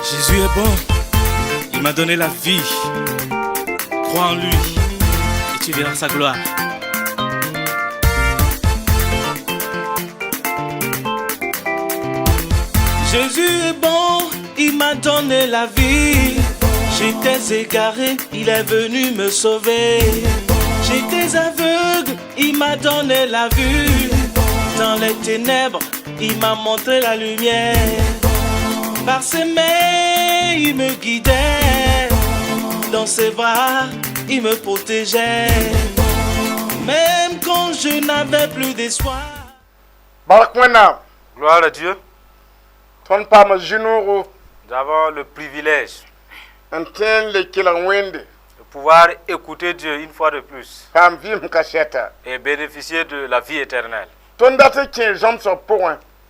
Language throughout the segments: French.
Jésus est bon, il m'a donné la vie. Crois en lui et tu verras sa gloire. Jésus est bon, il m'a donné la vie. J'étais égaré, il est venu me sauver. J'étais aveugle, il m'a donné la vue. Dans les ténèbres, il m'a montré la lumière. Par ses mains, il me guidait. Dans ses bras, il me protégeait. Même quand je n'avais plus d'espoir. Gloire à Dieu. Nous avons le privilège de pouvoir écouter Dieu une fois de plus et bénéficier de la vie éternelle.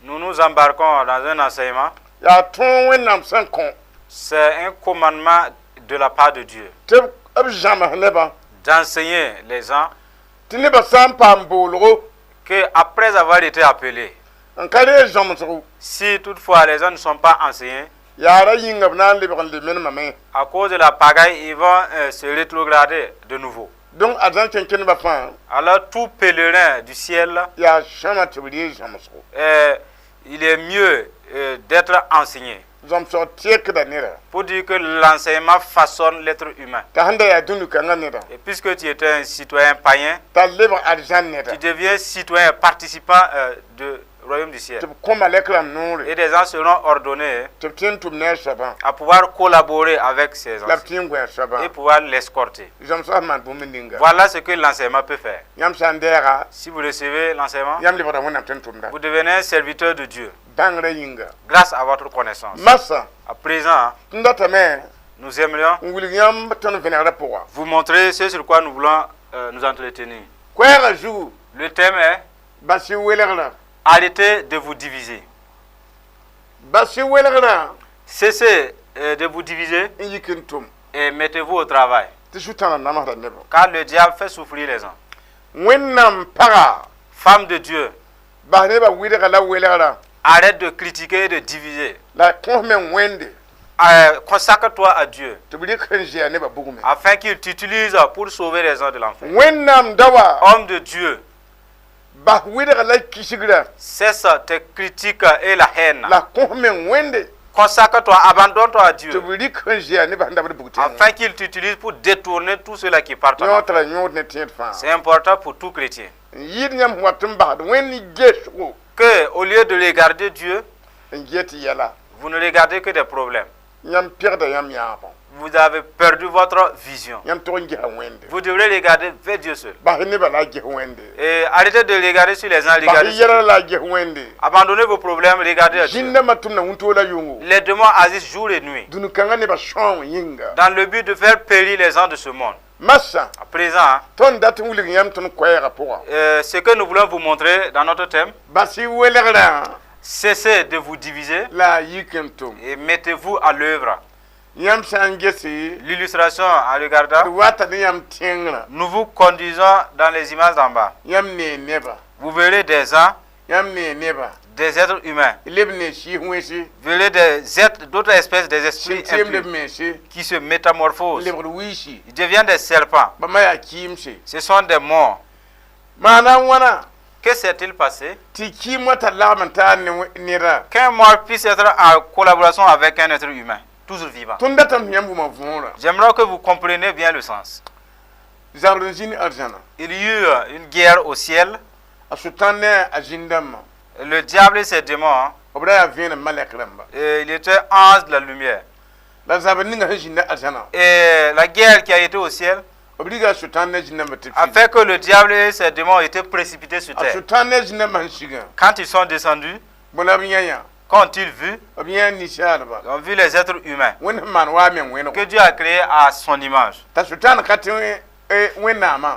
Nous nous embarquons dans un enseignement. C'est un commandement de la part de Dieu d'enseigner les gens que après avoir été appelés, si toutefois les gens ne sont pas enseignés, à cause de la pagaille, ils vont se rétrograder de nouveau. Alors tout pèlerin du ciel, il est mieux d'être enseigné. Pour dire que l'enseignement façonne l'être humain. Et puisque tu étais un citoyen païen, tu deviens citoyen participant du royaume du ciel. Et des gens seront ordonnés à pouvoir collaborer avec ces anciens et pouvoir l'escorter. Voilà ce que l'enseignement peut faire. Si vous recevez l'enseignement, vous devenez un serviteur de Dieu grâce à votre connaissance. À présent, nous aimerions vous montrer ce sur quoi nous voulons nous entretenir. Le thème est arrêtez de vous diviser. Cessez de vous diviser et mettez-vous au travail. Car le diable fait souffrir les gens. Femme de Dieu, arrête de critiquer et de diviser. Consacre-toi à Dieu afin qu'il t'utilise pour sauver les gens de l'enfer. Homme de Dieu, cesse tes critiques et la haine. Consacre-toi, abandonne-toi à Dieu afin qu'il t'utilise pour détourner tout cela qui part. C'est important pour tout chrétien que, au lieu de regarder Dieu, vous ne regardez que des problèmes. Vous avez perdu votre vision. Vous devrez regarder vers Dieu seul. Et arrêtez de regarder sur les gens. Abandonnez vos problèmes, regardez Dieu. Les démons agissent jour et nuit dans le but de faire périr les gens de ce monde. À présent, ce que nous voulons vous montrer dans notre thème, cessez de vous diviser et mettez-vous à l'œuvre. L'illustration en regardant, nous vous conduisons dans les images d'en bas. Vous verrez des gens, des êtres humains. Vous verrez d'autres espèces, des esprits impurs qui se métamorphosent. Ils deviennent des serpents. Ce sont des morts. Que s'est-il passé qu'un mort puisse être en collaboration avec un être humain, toujours vivant? J'aimerais que vous compreniez bien le sens. Il y eut une guerre au ciel. Le diable et ses démons, et il était ange de la lumière. Et la guerre qui a été au ciel a fait que le diable et ses démons ont été précipités sur terre. Quand ils sont descendus, quand ont-ils vu? Ils ont vu les êtres humains que Dieu a créés à son image.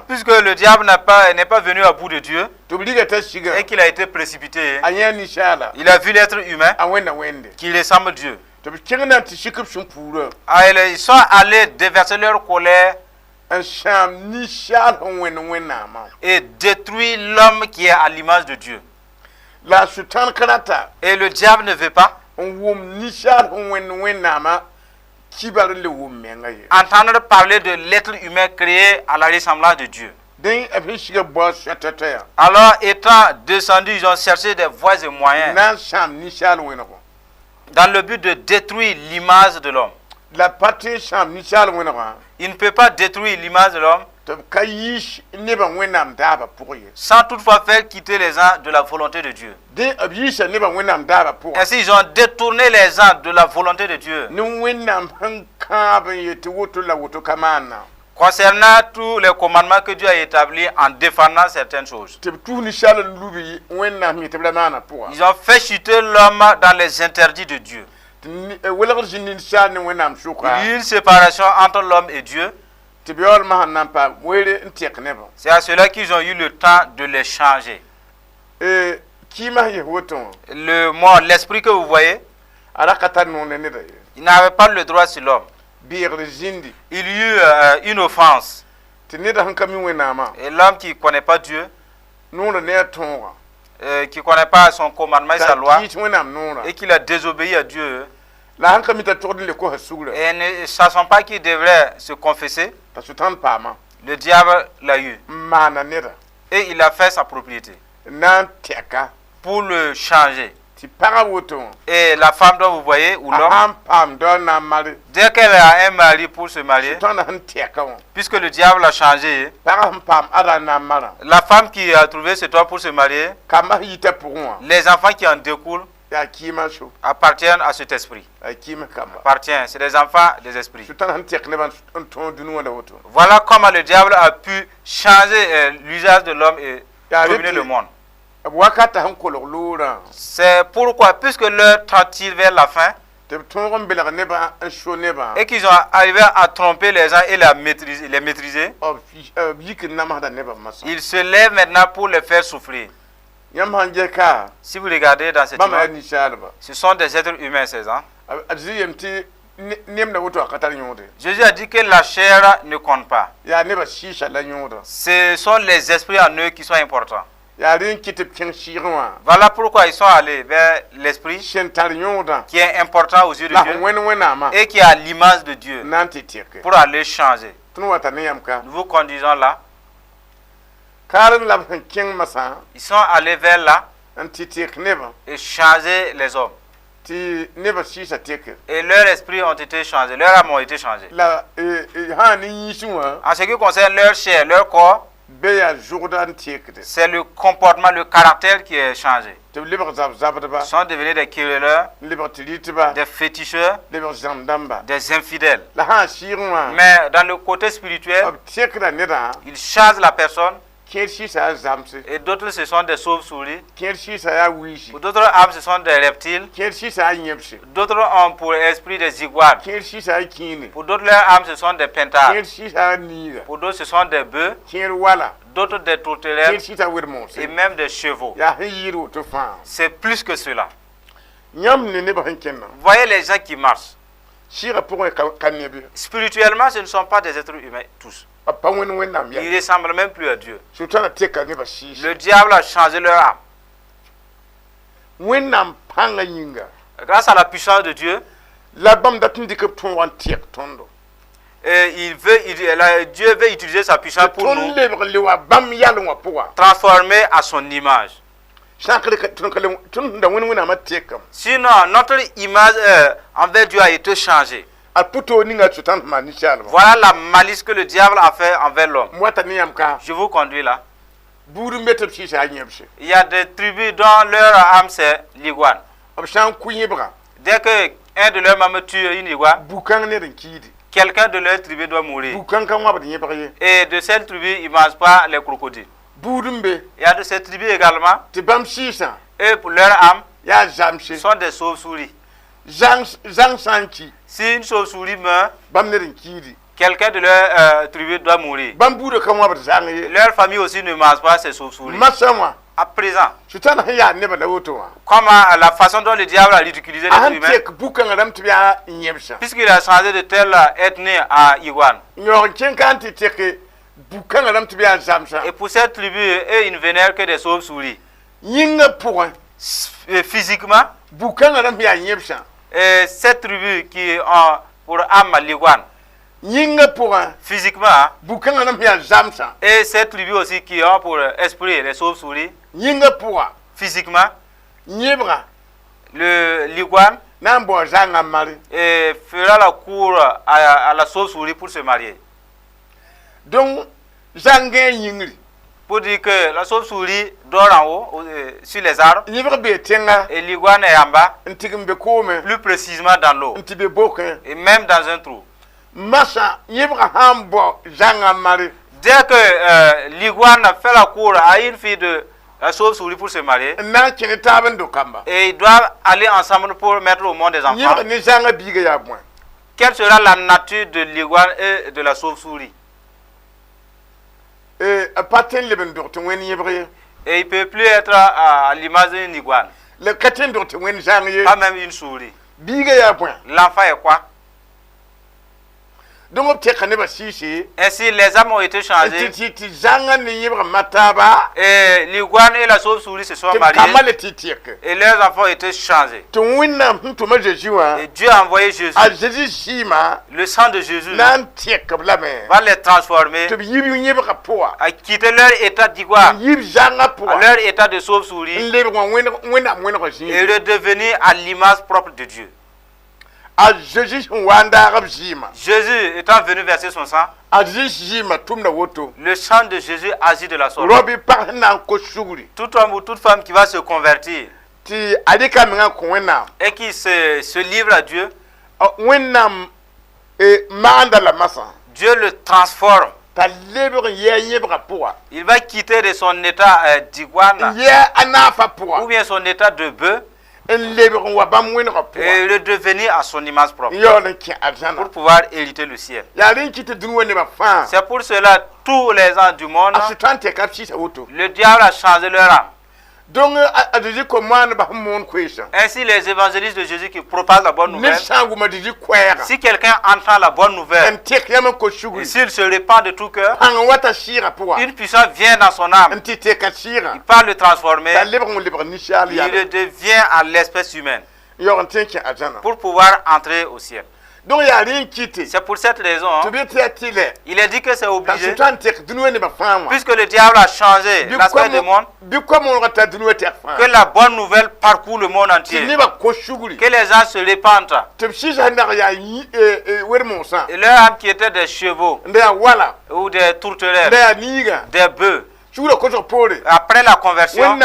Puisque le diable n'est pas venu à bout de Dieu et qu'il a été précipité, il a vu l'être humain qui ressemble à Dieu. Ils sont allés déverser leur colère et détruire l'homme qui est à l'image de Dieu. Et le diable ne veut pas Entendre parler de l'être humain créé à la ressemblance de Dieu. Alors, étant descendus, ils ont cherché des voies et moyens dans le but de détruire l'image de l'homme. Il ne peut pas détruire l'image de l'homme sans toutefois faire quitter les gens de la volonté de Dieu. Ainsi, ils ont détourné les gens de la volonté de Dieu. Concernant tous les commandements que Dieu a établis en défendant certaines choses. Ils ont fait chuter l'homme dans les interdits de Dieu. Il y a eu une séparation entre l'homme et Dieu. C'est à cela qu'ils ont eu le temps de les changer. L'esprit que vous voyez, il n'avait pas le droit sur l'homme. Il y a eu une offense. Et l'homme qui ne connaît pas Dieu, qui ne connaît pas son commandement et sa loi, et qui a désobéi à Dieu, et ne sachant pas qu'il devrait se confesser, le diable l'a eu. Et il a fait sa propriété pour le changer. Et la femme dont vous voyez, ou l'homme, dès qu'elle a un mari pour se marier, puisque le diable l'a changé, la femme qui a trouvé cet homme pour se marier, les enfants qui en découlent appartiennent à cet esprit. C'est des enfants des esprits. Voilà comment le diable a pu changer l'usage de l'homme et dominer le monde. C'est pourquoi, puisque l'heure tend-il vers la fin, et qu'ils ont arrivé à tromper les gens et les maîtriser, ils se lèvent maintenant pour les faire souffrir. Si vous regardez dans cette image, ce sont des êtres humains, ces gens. Jésus a dit que la chair ne compte pas. Ce sont les esprits en eux qui sont importants. Voilà pourquoi ils sont allés vers l'esprit qui est important aux yeux de Dieu et qui a l'image de Dieu pour aller changer. Nous vous conduisons là. Ils sont allés vers là et changer les hommes. Et leurs esprits ont été changés, leurs âmes ont été changées. En ce qui concerne leur chair, leur corps, c'est le comportement, le caractère qui est changé. Ils sont devenus des querelleurs, des féticheurs, des infidèles. Mais dans le côté spirituel, ils changent la personne. Et d'autres, ce sont des chauves-souris. Pour d'autres âmes, ce sont des reptiles. D'autres ont pour esprit des iguanes. Pour d'autres, leurs âmes, ce sont des pentards. Pour d'autres, ce sont des bœufs. D'autres, des tourterelles. Et même des chevaux. C'est plus que cela. Voyez les gens qui marchent. Spirituellement, ce ne sont pas des êtres humains tous. Ils ne ressemblent même plus à Dieu. Le diable a changé leur âme. Grâce à la puissance de Dieu, Dieu veut utiliser sa puissance pour nous transformer à son image. Sinon, notre image envers Dieu a été changée. Voilà la malice que le diable a fait envers l'homme. Je vous conduis là. Il y a des tribus dont leur âme c'est l'iguane. Dès que un de leurs membres tue une iguane, quelqu'un de leur tribu doit mourir. Et de cette tribu, ils ne mangent pas les crocodiles. Il y a de cette tribu également. Et pour leur âme, ce sont des chauves-souris. Si une chauve-souris meurt, quelqu'un de leur tribu doit mourir. Leur famille aussi ne mange pas ces chauves-souris. À présent, comme la façon dont le diable a ridiculisé les humains, puisqu'il a changé de telle ethnie à iguane. Et pour cette tribu, eux, ils ne vénèrent que des chauves-souris. physiquement. Et cette tribu qui ont pour âme Liguan. Physiquement. Et cette tribu aussi qui ont pour esprit les chauves-souris. Physiquement. Le Liguan. Et fera la cour à la chauve-souris pour se marier. Donc, pour dire que la chauve-souris dort en haut, sur les arbres, et l'iguane est en bas, plus précisément dans l'eau, et même dans un trou. Dès que l'iguane fait la cour à une fille de la chauve-souris pour se marier, et ils doivent aller ensemble pour mettre au monde des enfants, quelle sera la nature de l'iguane et de la chauve-souris? Et il ne peut plus être à l'image d'une iguane. Pas même une souris. L'enfant est quoi? Ainsi, les âmes ont été changées. Et l'iguane et la chauve-souris se sont mariés. Et leurs enfants ont été changés. Et Dieu a envoyé Jésus. Le sang de Jésus va les transformer, à quitter leur état d'iguane, à leur état de chauve-souris, et redevenir à l'image propre de Dieu. Jésus étant venu verser son sang, le sang de Jésus agit de la sorte. Tout homme ou toute femme qui va se convertir et qui se livre à Dieu, Dieu le transforme. Il va quitter de son état d'iguane ou bien son état de bœuf et le devenir à son image propre pour pouvoir hériter le ciel. C'est pour cela tous les ans du monde, le diable a changé leur âme. Ainsi, les évangélistes de Jésus qui propagent la bonne nouvelle, si quelqu'un entend la bonne nouvelle et s'il se répand de tout cœur, une puissance vient dans son âme. Il part le transformer, il le devient à l'espèce humaine pour pouvoir entrer au ciel. Donc il n'y a rien quitté. C'est pour cette raison, il est dit que c'est obligé, puisque le diable a changé l'aspect du monde, que la bonne nouvelle parcourt le monde entier, que les gens se répandent, et leur âme qui étaient des chevaux ou des tourterelles, des bœufs, après la conversion,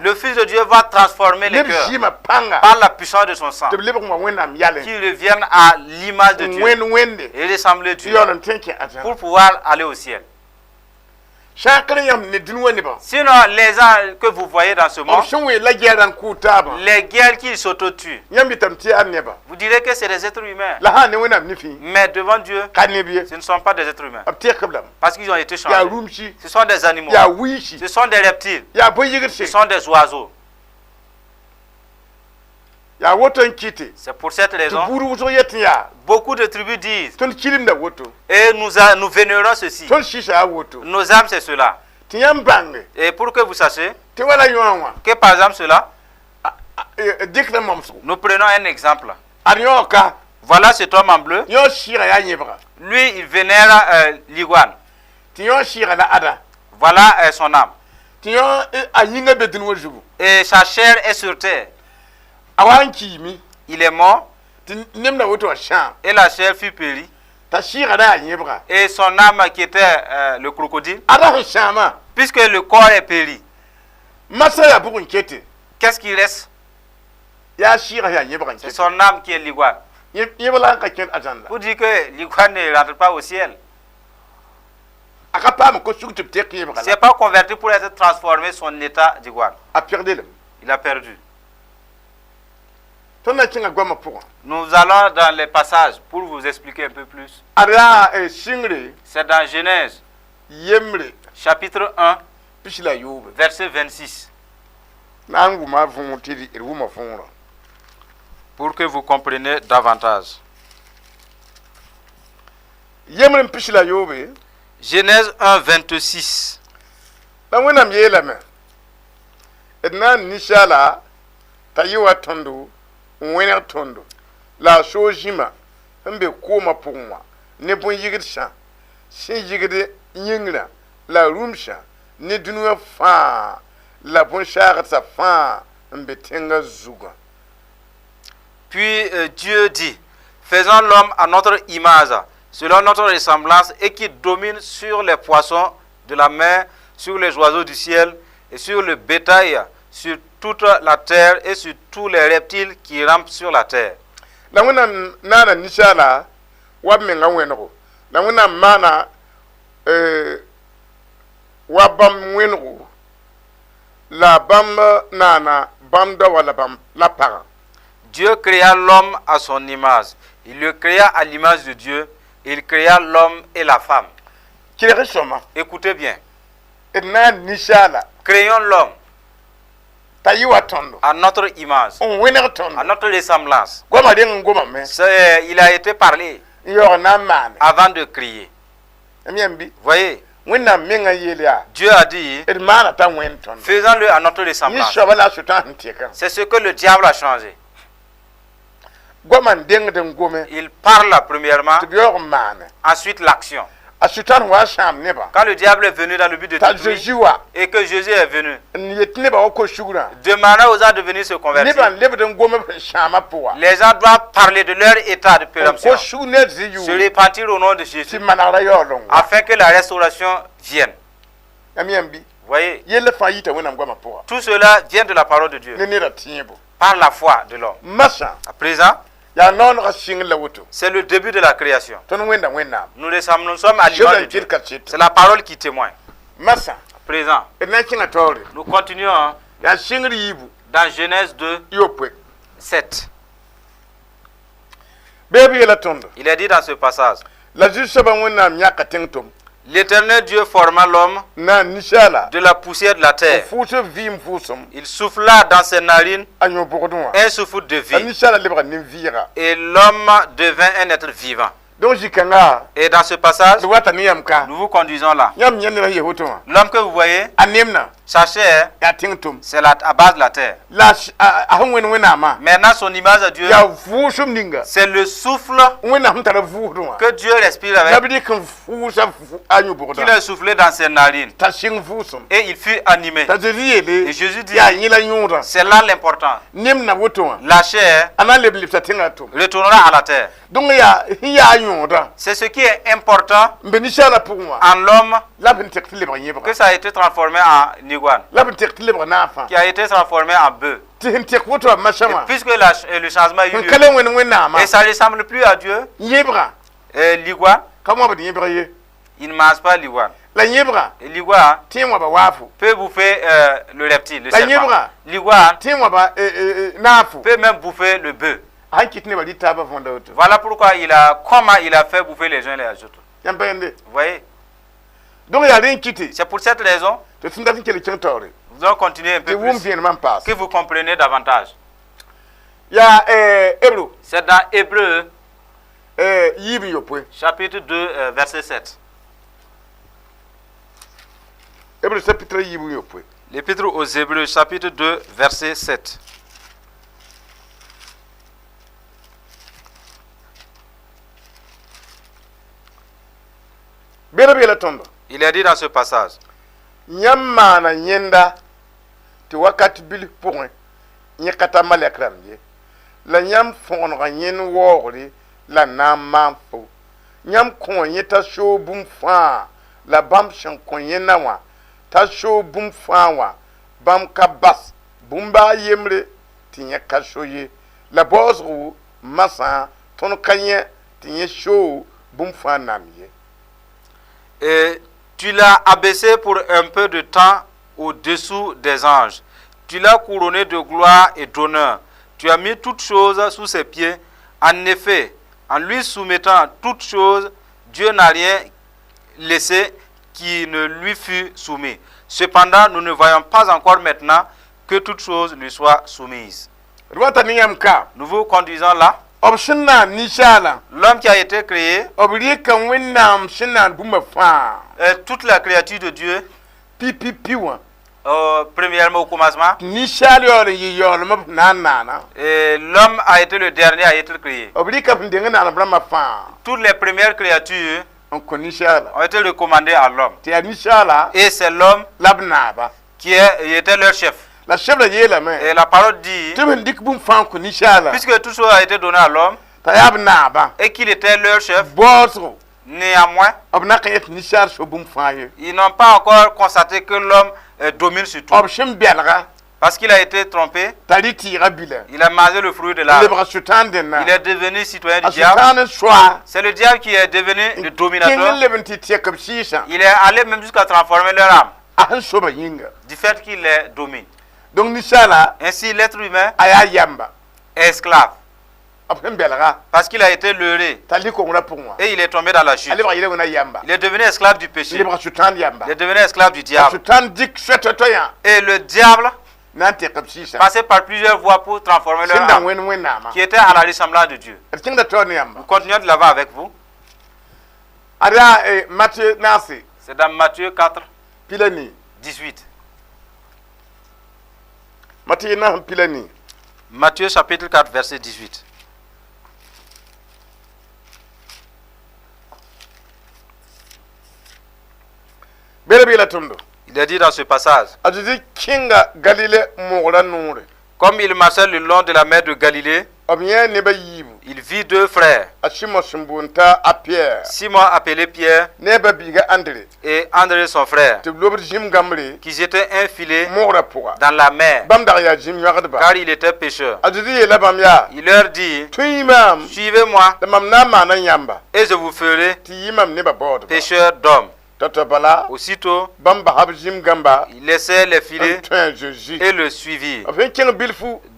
le Fils de Dieu va transformer les cœurs par la puissance de son sang, qui reviennent à l'image de Dieu et ressembler à Dieu pour pouvoir aller au ciel. Sinon, les gens que vous voyez dans ce monde, les guerres qui s'auto-tuent, vous direz que c'est des êtres humains. Mais devant Dieu, ce ne sont pas des êtres humains. Parce qu'ils ont été changés. Ce sont des animaux. Ce sont des reptiles. Ce sont des oiseaux. C'est pour cette raison, beaucoup de tribus disent, et nous vénérons ceci. Nos âmes, c'est cela. Et pour que vous sachiez que par exemple cela, nous prenons un exemple. Voilà cet homme en bleu. Lui, il vénère l'iguane. Voilà son âme. Et sa chair est sur terre. Il est mort. Et la chair fut périe. Et son âme qui était le crocodile, puisque le corps est péri, qu'est-ce qui reste? C'est son âme qui est l'iguane. Pour dire que l'iguane ne rentre pas au ciel. Ce n'est pas converti pour être transformé son état d'iguane. Il a perdu. Nous allons dans les passages pour vous expliquer un peu plus. C'est dans Genèse, chapitre 1, verset 26. Pour que vous compreniez davantage. Genèse 1, 26. na nishala tayiwa tondo wena tondo la sojima mbe koma pungwa ne bon yigir sha shin yigir yingra la rumsha ne dunuwa fa la bon shagat sa fa mbe tenga zuga. Puis Dieu dit, faisons l'homme à notre image, selon notre ressemblance, et qui domine sur les poissons de la mer, sur les oiseaux du ciel, et sur le bétail, sur toute la terre, et sur tous les reptiles qui rampent sur la terre. La wuna nana nishala wamenga wenro. La wuna mana wabam wenro. La bam nana bamda wala bam la para. Dieu créa l'homme à son image. Il le créa à l'image de Dieu. Il créa l'homme et la femme. Écoutez bien. Créons l'homme à notre image, à notre ressemblance. Il a été parlé avant de créer. Voyez, Dieu a dit, faisons-le à notre ressemblance. C'est ce que le diable a changé. Il parle premièrement, ensuite l'action. Quand le diable est venu dans le but de détruire et que Jésus est venu, demandant aux gens de venir se convertir. Les gens doivent parler de leur état de péremption, se repentir au nom de Jésus, afin que la restauration vienne. Voyez, tout cela vient de la parole de Dieu, par la foi de l'homme. À présent, c'est le début de la création. Nous sommes à l'image de Dieu. C'est la parole qui témoigne. À présent, nous continuons dans Genèse 2, 7. Il est dit dans ce passage, l'Éternel Dieu forma l'homme de la poussière de la terre. Il souffla dans ses narines un souffle de vie. Et l'homme devint un être vivant. Et dans ce passage, nous vous conduisons là. L'homme que vous voyez, sa chair, c'est la base de la terre. Maintenant, son image à Dieu, c'est le souffle que Dieu respire avec, qu'il a soufflé dans ses narines. Et il fut animé. Et Jésus dit, c'est là l'important. La chair retournera à la terre. C'est ce qui est important en l'homme, que ça a été transformé en iguane, qui a été transformé en bœuf. Puisque le changement a eu lieu, et ça ne ressemble plus à Dieu, l'iguane, il ne mange pas l'iguane. Et l'iguane peut bouffer le reptile, le serpent. L'iguane peut même bouffer le bœuf. Voilà pourquoi comment il a fait bouffer les uns les autres. Vous voyez? C'est pour cette raison que nous allons continuer un peu plus, que vous compreniez davantage. C'est dans Hébreux, chapitre 2, verset 7. L'Épître aux Hébreux, chapitre 2, verset 7. Il est dit dans ce passage, nyamana nyenda ti wakati bil point nyakata malakram ye la nyam fon ranyen wori la namam fo nyam kon yeta show bum fa la bam shan kon yenawa ta show bum fa wa bam kabas bumba yemre ti nyaka shoye la bozru masa ton kanye ti show bum fa namye. Et tu l'as abaissé pour un peu de temps au-dessous des anges. Tu l'as couronné de gloire et d'honneur. Tu as mis toutes choses sous ses pieds. En effet, en lui soumettant toutes choses, Dieu n'a rien laissé qui ne lui fût soumis. Cependant, nous ne voyons pas encore maintenant que toutes choses lui soient soumises. Nous vous conduisons là. L'homme qui a été créé, toute la créature de Dieu, Premièrement, au commencement, l'homme a été le dernier à être créé. Toutes les premières créatures ont été recommandées à l'homme. Et c'est l'homme qui était leur chef. Et la parole dit, puisque tout cela a été donné à l'homme, et qu'il était leur chef, néanmoins, ils n'ont pas encore constaté que l'homme domine sur tout. Parce qu'il a été trompé, il a mangé le fruit de l'arbre. Il est devenu citoyen du diable. C'est le diable qui est devenu le dominateur. Il est allé même jusqu'à transformer leur âme, du fait qu'il les domine. Ainsi, l'être humain est esclave. Parce qu'il a été leurré. Et il est tombé dans la chute. Il est devenu esclave du péché. Il est devenu esclave du diable. Et le diable passait par plusieurs voies pour transformer leur âme, qui était à la ressemblance de Dieu. Nous continuons de l'avant avec vous. C'est dans Matthieu 4, 18. Matthieu chapitre 4, verset 18. Il est dit dans ce passage, comme il marchait le long de la mer de Galilée, il vit deux frères, Simon appelé Pierre et André son frère, qui étaient infilés dans la mer, car il était pécheur. Il leur dit, suivez-moi et je vous ferai pécheurs d'hommes. Aussitôt, il laissait les filets et le suivit.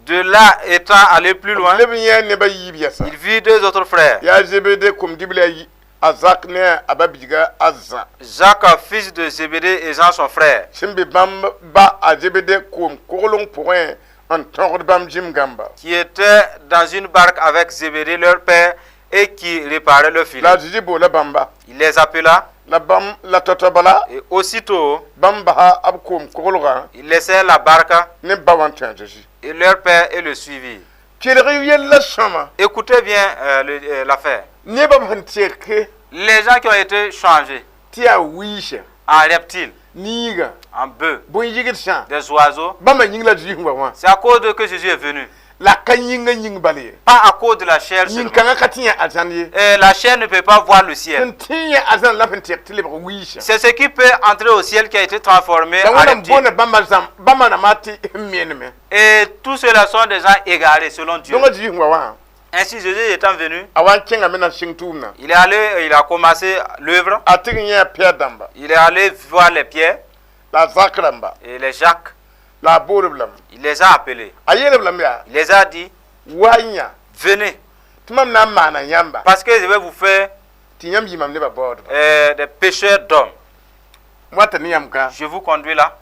De là, étant allé plus loin, il vit deux autres frères, Jacques, fils de Zébédée, et Jean, son frère, qui étaient dans une barque avec Zébédée, leur père, et qui réparait le filet. Il les appela. Et aussitôt, il laissait la barque et leur père et le suivi. Écoutez bien l'affaire. Les gens qui ont été changés en reptiles, en bœufs, des oiseaux, c'est à cause de que Jésus est venu. Pas à cause de la chair seulement. Et la chair ne peut pas voir le ciel. C'est ce qui peut entrer au ciel qui a été transformé en reptile. Et tous ceux-là sont des gens égarés selon Dieu. Ainsi, Jésus étant venu, il est allé, il a commencé l'œuvre. Il est allé voir les pierres et les Jacques. Il les a appelés. Il les a dit, venez, parce que je vais vous faire des pécheurs d'hommes. Je vous conduis là.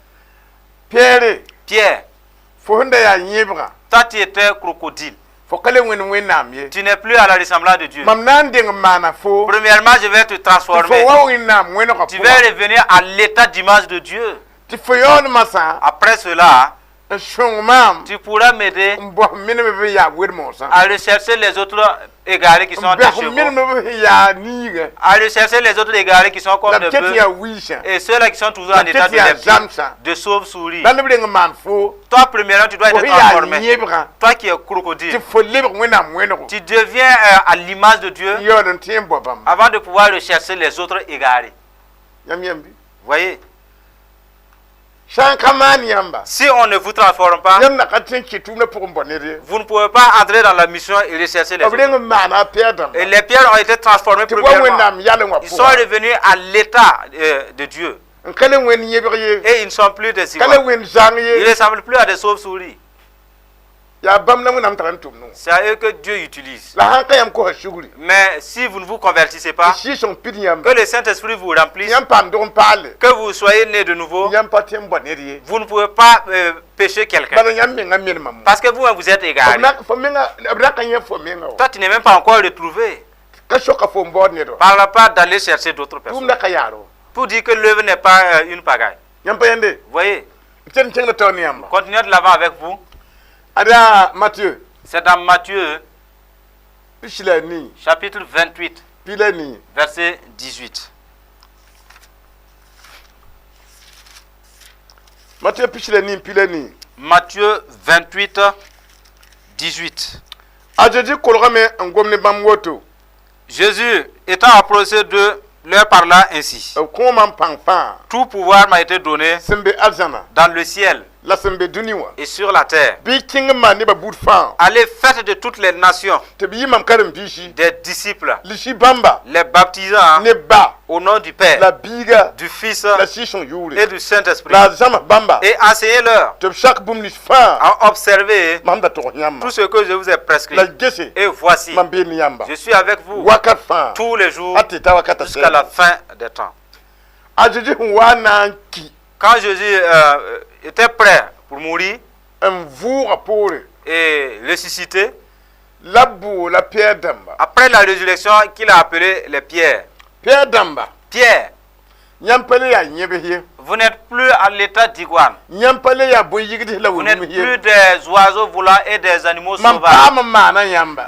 Pierre, toi tu étais crocodile. Tu n'es plus à la ressemblance de Dieu. Premièrement, je vais te transformer. Tu vas revenir à l'état d'image de Dieu. Après cela, tu pourras m'aider à rechercher les autres égarés qui sont des chevaux, à rechercher les autres égarés qui sont comme des bœufs, et ceux-là qui sont toujours en état de sauve-souris. Toi, premièrement, tu dois être transformé. Toi qui es crocodile, tu deviens à l'image de Dieu avant de pouvoir rechercher les autres égarés. Voyez? Si on ne vous transforme pas, vous ne pouvez pas entrer dans la mission et rechercher les autres. Et les pierres ont été transformées premièrement. Ils sont revenus à l'état de Dieu. Et ils ne sont plus des iguales. Ils ne ressemblent plus à des sauves-souris. C'est à eux que Dieu utilise. Mais si vous ne vous convertissez pas, que le Saint-Esprit vous remplisse, que vous soyez né de nouveau, vous ne pouvez pas pécher quelqu'un. Parce que vous êtes égaré. Toi, tu n'es même pas encore retrouvé. Parle pas d'aller chercher d'autres personnes. Pour dire que l'œuvre n'est pas une pagaille. Vous voyez? Continuez de l'avant avec vous. Ada Matthieu. C'est dans Matthieu, Pilani. chapitre 28, Pilani. verset 18. Matthieu Pilani Pilani. Matthieu 28, 18. Ajeji kolgame ngomne bamwoto. Jésus étant approché de leur parla ainsi. Tout pouvoir m'a été donné dans le ciel et sur la terre. Allez, faites de toutes les nations des disciples, les baptisants au nom du Père, du Fils et du Saint-Esprit, et enseignez-leur à observer tout ce que je vous ai prescrit. Et voici, je suis avec vous tous les jours jusqu'à la fin des temps. Quand Jésus était prêt pour mourir et ressusciter, après la résurrection qu'il a appelé les pierres, Pierre, vous n'êtes plus à l'état d'iguane. Vous n'êtes plus des oiseaux volants et des animaux sauvages.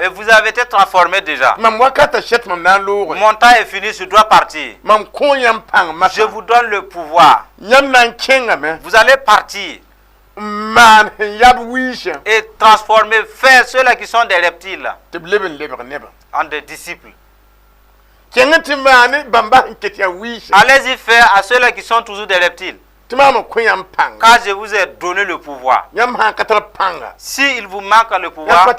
Et vous avez été transformés déjà. Mon temps est fini, je dois partir. Je vous donne le pouvoir. Vous allez partir et transformer, faire ceux-là qui sont des reptiles en des disciples. Allez-y faire à ceux-là qui sont toujours des reptiles. Car je vous ai donné le pouvoir. S'il vous manque le pouvoir, vous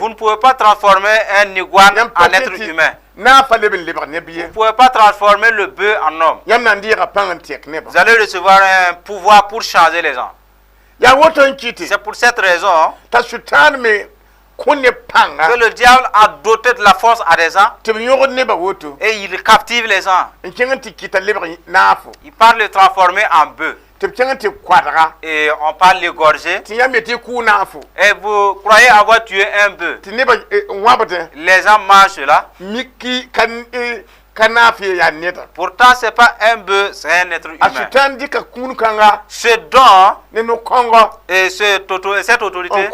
ne pouvez pas transformer un iguane en être humain. Vous ne pouvez pas transformer le bœuf en homme. Vous allez recevoir un pouvoir pour changer les gens. C'est pour cette raison que le diable a doté de la force à des gens et il captive les gens. Il parle de transformer en bœuf. Et on parle d'égorger. Et vous croyez avoir tué un bœuf. Les gens mangent cela. Pourtant, ce n'est pas un bœuf, c'est un être humain. Ce don et cette autorité,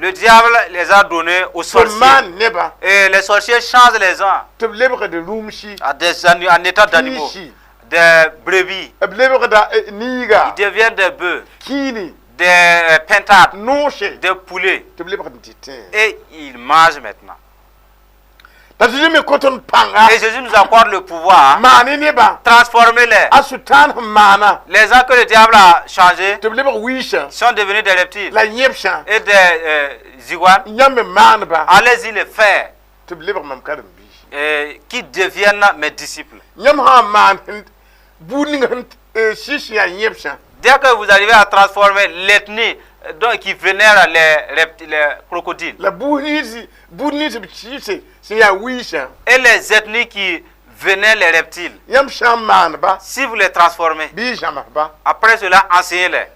le diable les a donnés aux sorciers. Et les sorciers changent les gens en état d'animaux, des brebis. Ils deviennent des bœufs, des pintades, des poulets. Et ils mangent maintenant. Et Jésus nous accorde le pouvoir transformer-les. Les gens que le diable a changés sont devenus des reptiles et des iguanes. Allez-y les faire et qui deviennent mes disciples. Dès que vous arrivez à transformer l'ethnie qui vénère les crocodiles et les ethnies qui vénèrent les reptiles, si vous les transformez, après cela, enseignez-les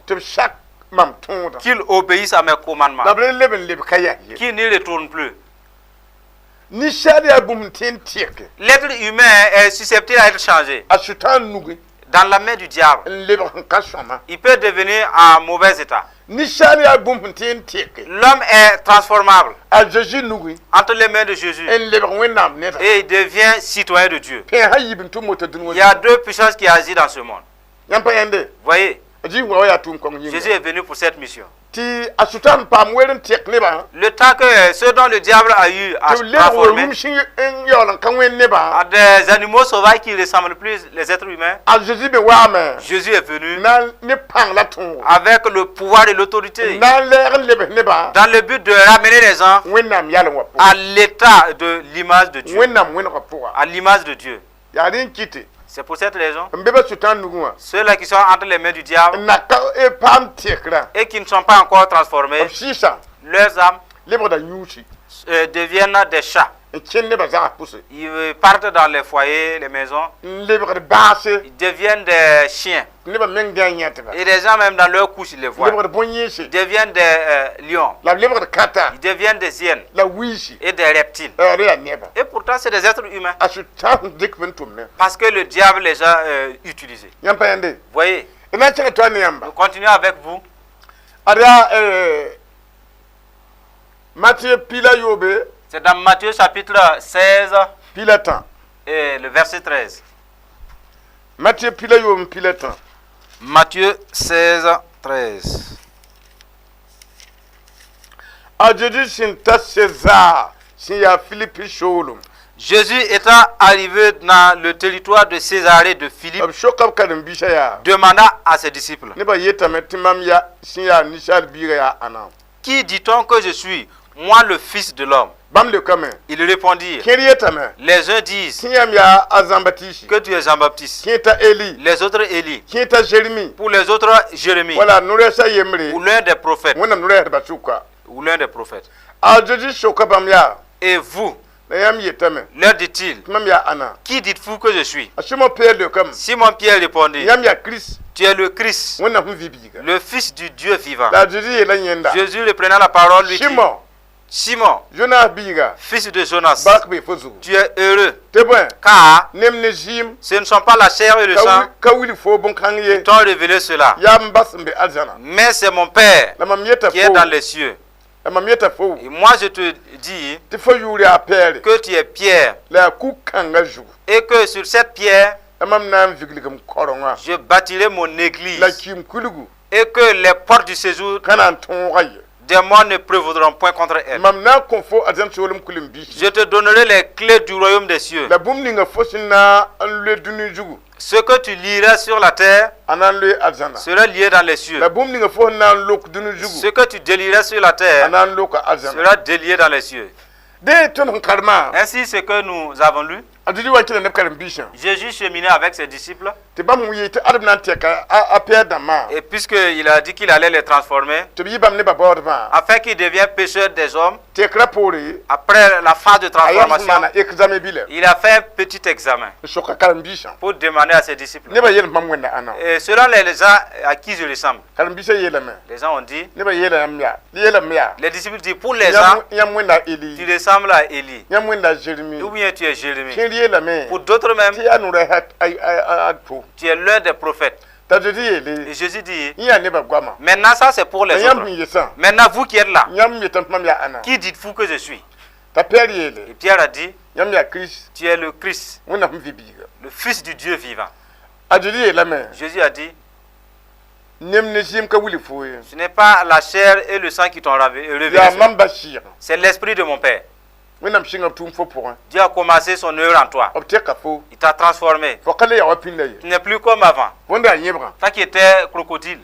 qu'ils obéissent à mes commandements, qu'ils n'y retournent plus. L'être humain est susceptible à être changé dans la main du diable. Il peut devenir en mauvais état. L'homme est transformable entre les mains de Jésus et il devient citoyen de Dieu. Il y a deux puissances qui agissent dans ce monde. Voyez, Jésus est venu pour cette mission. Le temps que ce dont le diable a eu à transformer à des animaux sauvages qui ressemblent plus les êtres humains, Jésus est venu avec le pouvoir et l'autorité dans le but de ramener les gens à l'état de l'image de Dieu, à l'image de Dieu. C'est pour cette raison, ceux-là qui sont entre les mains du diable et qui ne sont pas encore transformés, leurs âmes deviennent des chats. Ils partent dans les foyers, les maisons. Ils deviennent des chiens. Et les gens même dans leur couche, ils les voient. Ils deviennent des lions. Ils deviennent des hyènes et des reptiles. Et pourtant, c'est des êtres humains. Parce que le diable les a utilisés. Voyez, Nous continuons avec vous. C'est dans Matthieu chapitre 16 et le verset 13. Matthieu Matthieu 16, 13. Jésus étant arrivé dans le territoire de Césarée de Philippe, demanda à ses disciples, qui dit-on que je suis, moi le Fils de l'homme? Il répondit, les uns disent que tu es Jean-Baptiste, les autres Élie, pour les autres Jérémie, ou l'un des prophètes. Ou l'un des prophètes. Et vous, leur dit-il, qui dites-vous que je suis? Simon Pierre répondit, tu es le Christ, le Fils du Dieu vivant. Jésus reprenant la parole lui dit, Simon, fils de Jonas, tu es heureux, car ce ne sont pas la chair et le sang qui t'ont révélé cela, mais c'est mon Père qui est dans les cieux. Et moi je te dis que tu es Pierre, et que sur cette pierre je bâtirai mon église, et que les portes du séjour des morts ne prévaudront point contre elle. Je te donnerai les clés du royaume des cieux. Ce que tu liras sur la terre sera lié dans les cieux. Ce que tu délieras sur la terre sera délié dans les cieux. Ainsi, ce que nous avons lu, Jésus cheminait avec ses disciples. Et puisqu'il a dit qu'il allait les transformer, afin qu'ils deviennent pécheurs des hommes, après la phase de transformation, il a fait un petit examen pour demander à ses disciples. Et selon les gens à qui je ressemble, les gens ont dit, les disciples disent, pour les gens, tu ressembles à Élie, ou bien tu es Jérémie. Pour d'autres même, tu es l'un des prophètes. Et Jésus dit, maintenant ça c'est pour les autres. Maintenant vous qui êtes là, qui dites-vous que je suis? Et Pierre a dit, tu es le Christ, le Fils du Dieu vivant. Jésus a dit, ce n'est pas la chair et le sang qui t'ont révélé, c'est l'Esprit de mon Père. Dieu a commencé son œuvre en toi. Il t'a transformé. Tu n'es plus comme avant. Toi qui étais crocodile.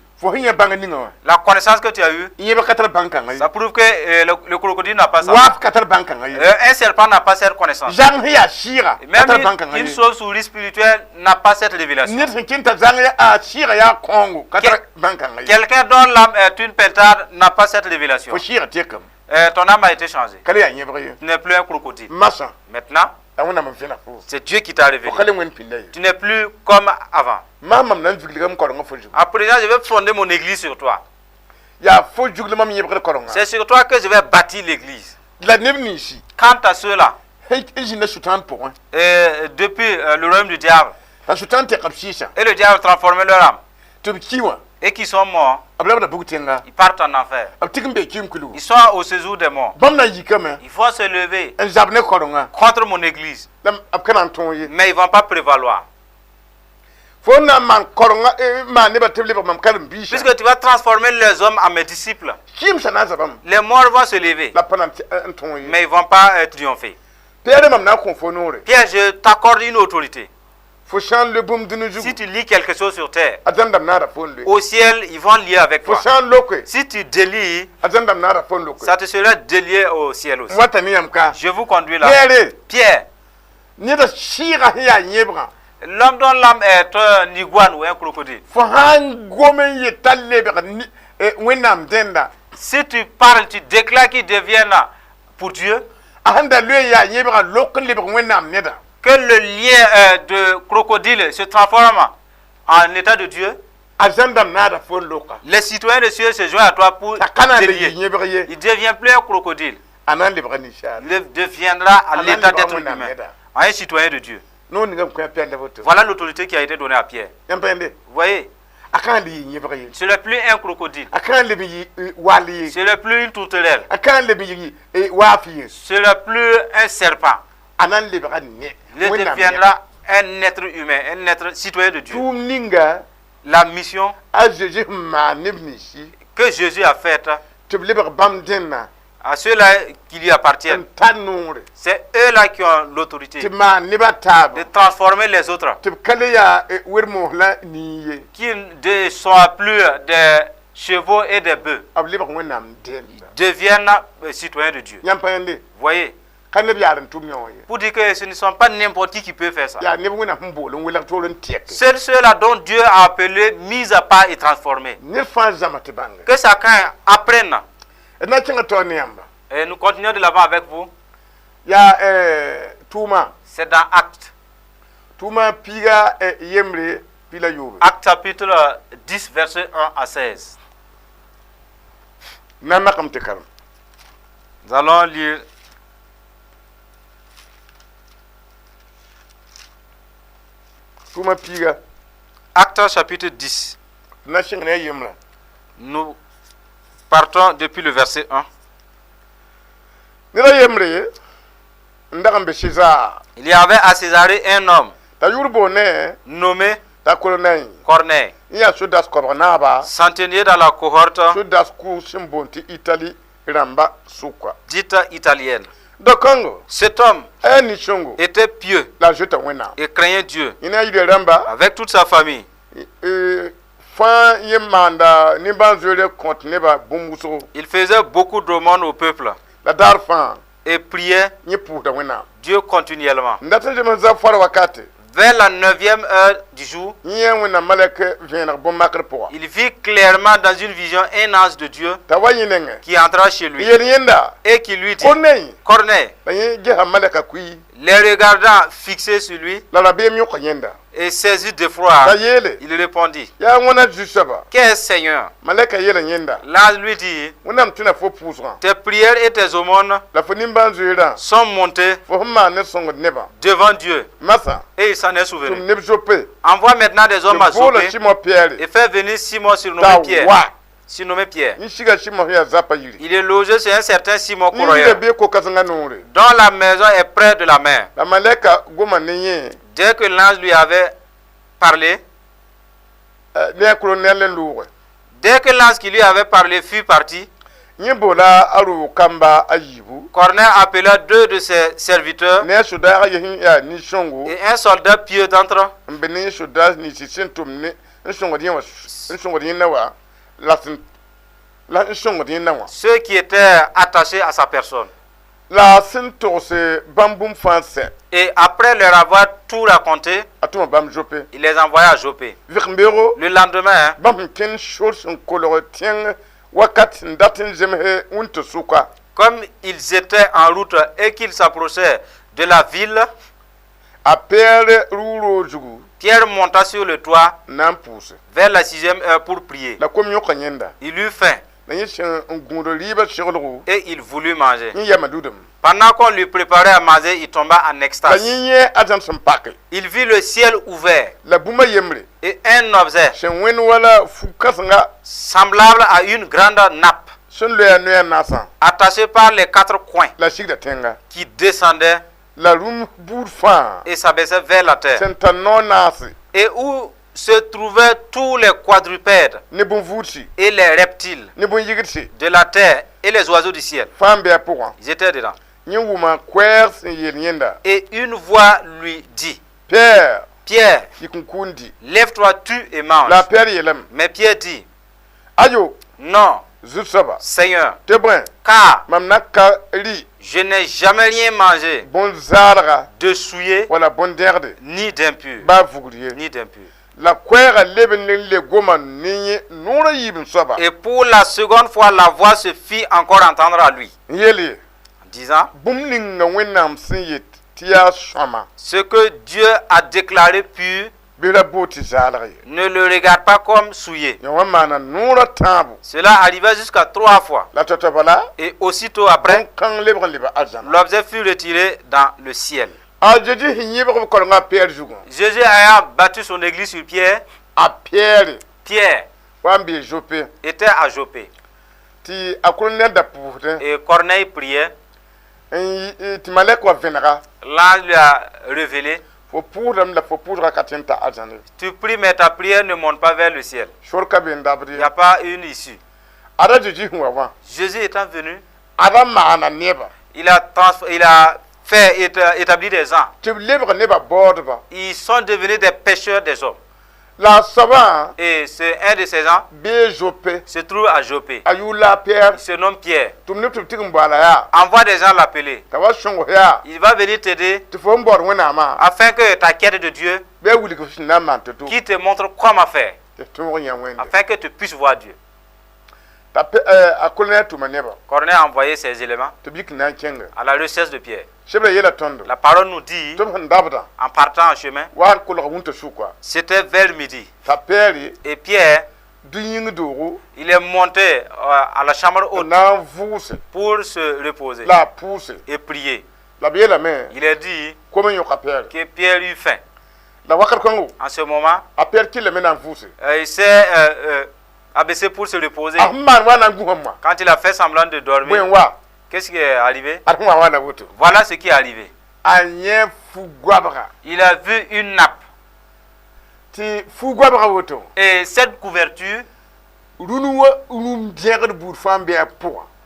La connaissance que tu as eue, ça prouve que le crocodile n'a pas ça. Un serpent n'a pas cette connaissance. Même une chauve-souris spirituelle n'a pas cette révélation. Quelqu'un dont l'âme est une pelletade n'a pas cette révélation. Ton âme a été changée. Tu n'es plus un crocodile. Maintenant, c'est Dieu qui t'a révélé. Tu n'es plus comme avant. À présent, je vais fonder mon église sur toi. C'est sur toi que je vais bâtir l'église. Quant à ceux-là, depuis le royaume du diable, et le diable a transformé leur âme, et qui sont morts, ils partent en enfer. Ils sont au séjour des morts. Ils vont se lever contre mon église, mais ils ne vont pas prévaloir. Puisque tu vas transformer les hommes en mes disciples, les morts vont se lever, mais ils ne vont pas triompher. Pierre, je t'accorde une autorité. Si tu lis quelque chose sur terre, au ciel, ils vont lier avec toi. Si tu délies, ça te sera délié au ciel aussi. Je vous conduis là. Pierre, l'homme dont l'âme est un iguane ou un crocodile. Si tu parles, tu déclares qu'ils deviennent pour Dieu, que le lien de crocodile se transforme en état de Dieu, les citoyens de cieux se joignent à toi pour délier. Il ne devient plus un crocodile. Il deviendra à l'état d'être humain, un citoyen de Dieu. Voilà l'autorité qui a été donnée à Pierre. Vous voyez, Ce n'est plus un crocodile. Ce n'est plus une tourterelle. Ce n'est plus un serpent. Il deviendra un être humain, un être citoyen de Dieu. La mission que Jésus a faite à ceux-là qui lui appartiennent, c'est eux-là qui ont l'autorité de transformer les autres, qui ne sont plus des chevaux et des bœufs, deviennent citoyens de Dieu. Voyez, pour dire que ce ne sont pas n'importe qui peut faire ça. C'est ceux-là dont Dieu a appelé, mis à part et transformés. Que chacun apprenne. Et nous continuons de l'avant avec vous. C'est dans Actes. Actes chapitre 10, verset 1 à 16. Nous allons lire Actes chapitre 10. Nous partons depuis le verset 1. Il y avait à Césarée un homme nommé Corneille, centenier dans la cohorte dite italienne. Cet homme était pieux et craignait Dieu avec toute sa famille. Il faisait beaucoup d'aumônes au peuple et priait Dieu continuellement. Vers la 9e heure du jour, il vit clairement dans une vision un ange de Dieu qui entra chez lui et qui lui dit: Corneille. Les regardant fixés sur lui et saisi d'effroi, il répondit: Qu'est-ce, Seigneur? L'ange lui dit: Tes prières et tes aumônes sont montées devant Dieu et il s'en est souvenu. Envoie maintenant des hommes à Joppe et fais venir Simon surnommé Pierre. Il est logé chez un certain Simon Coroyeur, dont la maison est près de la mer. Dès que l'ange lui avait parlé, qui lui avait parlé fut parti, Corneille appela 2 de ses serviteurs et un soldat pieux d'entre ceux qui étaient attachés à sa personne. Et après leur avoir tout raconté, il les envoya à Joppé. Le lendemain, comme ils étaient en route et qu'ils s'approchaient de la ville, Pierre monta sur le toit vers la 6e heure pour prier. Il eut faim et il voulut manger. Pendant qu'on lui préparait à manger, il tomba en extase. Il vit le ciel ouvert et un objet semblable à une grande nappe attachée par les 4 coins qui descendait et s'abaissait vers la terre, et où se trouvaient tous les quadrupèdes et les reptiles de la terre et les oiseaux du ciel. Ils étaient dedans. Et une voix lui dit: Pierre, lève-toi, tue et mange. Mais Pierre dit: Non, Seigneur, car je n'ai jamais rien mangé de souillé, ni d'impur. Et pour la seconde fois, la voix se fit encore entendre à lui, disant: ce que Dieu a déclaré pur, ne le regarde pas comme souillé. Cela arriva jusqu'à 3 fois. Et aussitôt après, l'objet fut retiré dans le ciel. Jésus ayant battu son église sur Pierre, Pierre était à Jopé. Et Corneille priait. L'ange lui a révélé. Tu pries, mais ta prière ne monte pas vers le ciel. Il n'y a pas une issue. Jésus étant venu, il a fait établir des gens. Ils sont devenus des pêcheurs des hommes. Et c'est un de ces gens se trouve à Jopé. Il se nomme Pierre. Envoie des gens l'appeler. Il va venir t'aider afin que ta quête de Dieu qui te montre comment faire, afin que tu puisses voir Dieu. Corneille a envoyé ces éléments à la recherche de Pierre. La parole nous dit, en partant en chemin, c'était vers midi. Et Pierre, il est monté à la chambre haute pour se reposer et prier. Il a dit que Pierre eut faim. En ce moment, il s'est abaissé pour se reposer. Quand il a fait semblant de dormir, qu'est-ce qui est arrivé? Voilà ce qui est arrivé. Il a vu une nappe. Et cette couverture,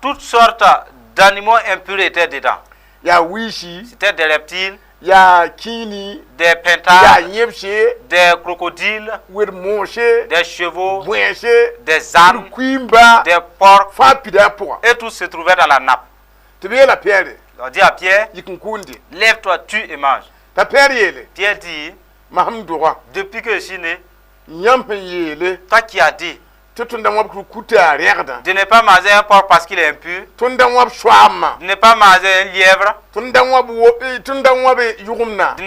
toutes sortes d'animaux impurs étaient dedans. C'était des reptiles, des pentades, des crocodiles, des chevaux, des ânes, des porcs, et tout se trouvait dans la nappe. On dit à Pierre, lève-toi, tue et mange. Pierre dit, depuis que je suis né, toi qui as dit de ne pas manger un porc parce qu'il est impur, de ne pas manger un lièvre, de ne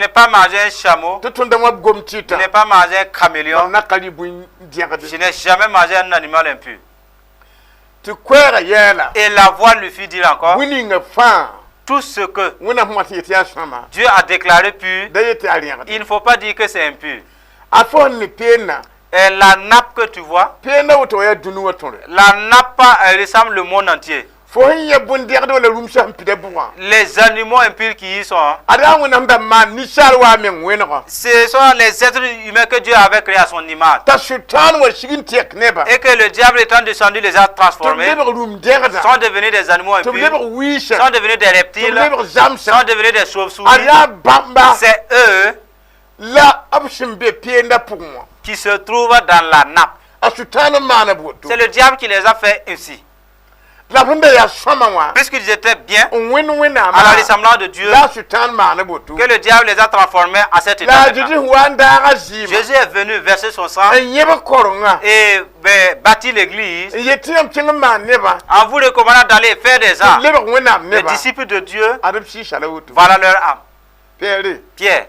pas manger un chameau, de ne pas manger un caméléon, je n'ai jamais mangé un animal impur. Et la voix lui fit dire encore, tout ce que Dieu a déclaré pur, il ne faut pas dire que c'est impur. Et la nappe que tu vois, la nappe ressemble le monde entier. Les animaux impurs qui y sont, ce sont les êtres humains que Dieu avait créés à son image. Et que le diable étant descendu les a transformés, sont devenus des animaux impurs, sont devenus des reptiles, sont devenus des chauves-souris. C'est eux qui se trouvent dans la nappe. C'est le diable qui les a fait ainsi. Puisqu'ils étaient bien à la ressemblance de Dieu, que le diable les a transformés à cet état. Jésus est venu verser son sang et bâtir l'église en vous recommandant d'aller faire des âmes, les disciples de Dieu. Voilà leur âme. Pierre,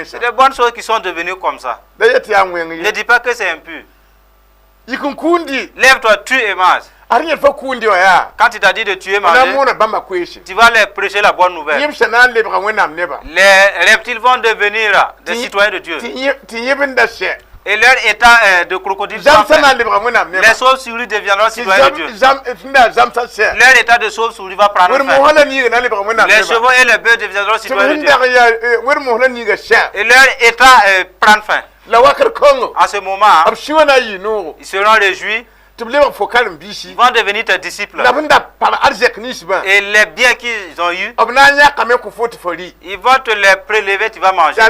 c'est des bonnes choses qui sont devenues comme ça. Ne dis pas que c'est impur. Lève-toi, tue et mange. Quand il t'a dit de tuer, manger, tu vas leur prêcher la bonne nouvelle. Les reptiles vont devenir des citoyens de Dieu. Et leur état de crocodile, les chauves-souris deviendront citoyens de Dieu. Leur état de chauve-souris va prendre fin. Les chevaux et les bœufs deviendront citoyens de Dieu. Et leur état prend fin. À ce moment, ils seront réjouis. Ils vont devenir tes disciples. Et les biens qu'ils ont eus, ils vont te les prélever, tu vas manger.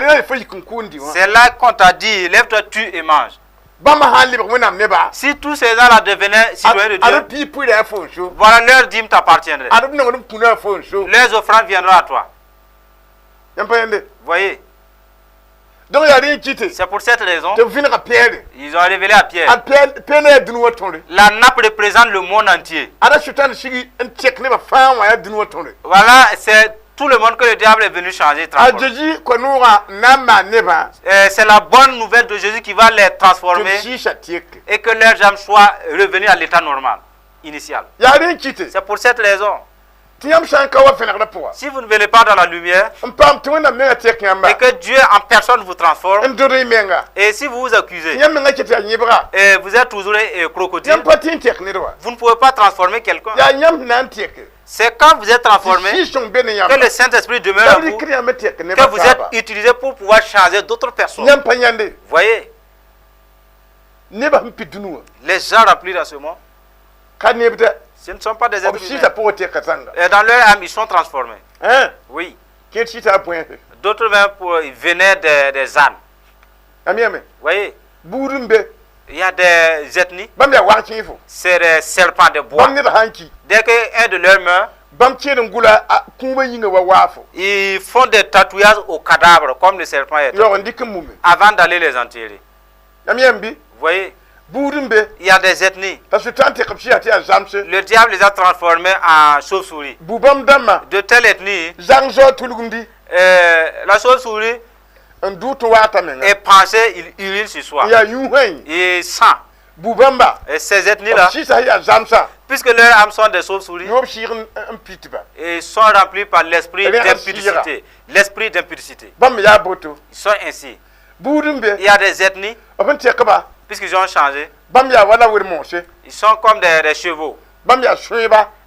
C'est là qu'on t'a dit, lève-toi, tue et mange. Si tous ces gens-là devenaient citoyens de Dieu, voilà, leur dîme t'appartiendrait. Leurs offrandes viendront à toi. Voyez. C'est pour cette raison ils ont révélé à Pierre. La nappe représente le monde entier. Voilà, c'est tout le monde que le diable est venu changer. C'est la bonne nouvelle de Jésus qui va les transformer et que leurs âmes soient revenues à l'état normal, initial. C'est pour cette raison Si vous ne venez pas dans la lumière, et que Dieu en personne vous transforme, et si vous vous accusez, et vous êtes toujours crocodile, vous ne pouvez pas transformer quelqu'un. C'est quand vous êtes transformé que le Saint-Esprit demeure en vous, que vous êtes utilisé pour pouvoir changer d'autres personnes. Voyez, les gens remplis dans ce monde, ce ne sont pas des êtres humains. Et dans leur âme, ils sont transformés. Oui. D'autres même venaient des âmes. Voyez, il y a des ethnies, c'est des serpents de bois. Dès qu'un de leurs meurt, ils font des tatouages au cadavre comme le serpent est avant d'aller les enterrer. Voyez, il y a des ethnies. Le diable les a transformés en chauve-souris. De telle ethnie, la chauve-souris est pensée, il urine sur soi. Et sent. Et ces ethnies-là, puisque leurs âmes sont des chauves-souris, et sont remplis par l'esprit d'impudicité. L'esprit d'impudicité. Ils sont ainsi. Il y a des ethnies, puisqu'ils ont changé, ils sont comme des chevaux.